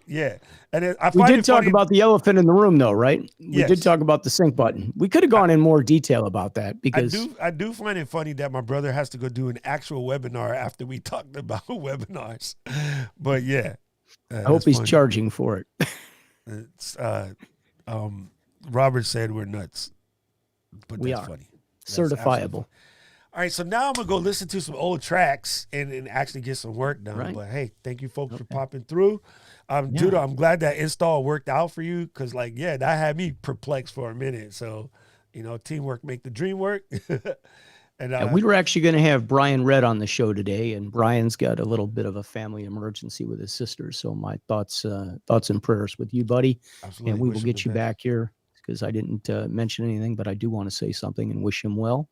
Yeah, and then we did talk about the elephant in the room, though, right? We did talk about the sync button. We could have gone in more detail about that because I do find it funny that my brother has to go do an actual webinar after we talked about webinars. But yeah, I hope he's charging for it. It's Robert said we're nuts, but we that's are funny. That's certifiable. All right, so now I'm gonna go listen to some old tracks and actually get some work done. Right. But hey, thank you folks for popping through. Judah, I'm glad that install worked out for you because, like, that had me perplexed for a minute. So, teamwork make the dream work. And we were actually going to have Brian Red on the show today, and Brian's got a little bit of a family emergency with his sister. So my thoughts and prayers with you, buddy. Absolutely. And we will get you back here because I didn't mention anything, but I do want to say something and wish him well.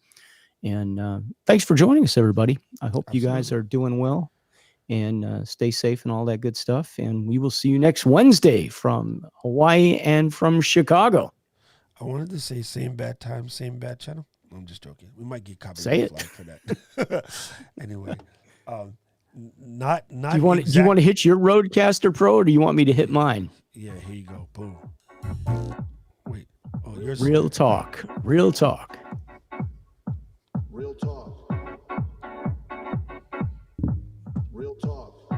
And thanks for joining us, everybody. I hope you guys are doing well and stay safe and all that good stuff. And we will see you next Wednesday from Hawaii and from Chicago. I wanted to say same bad time, same bad channel. I'm just joking. We might get copyright flag for that. Anyway, not. Do you want to hit your Rodecaster Pro, or do you want me to hit mine? Yeah, here you go. Boom. Wait. Oh, yours. Real talk. Real talk. Real talk. Real talk.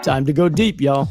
Time to go deep, y'all.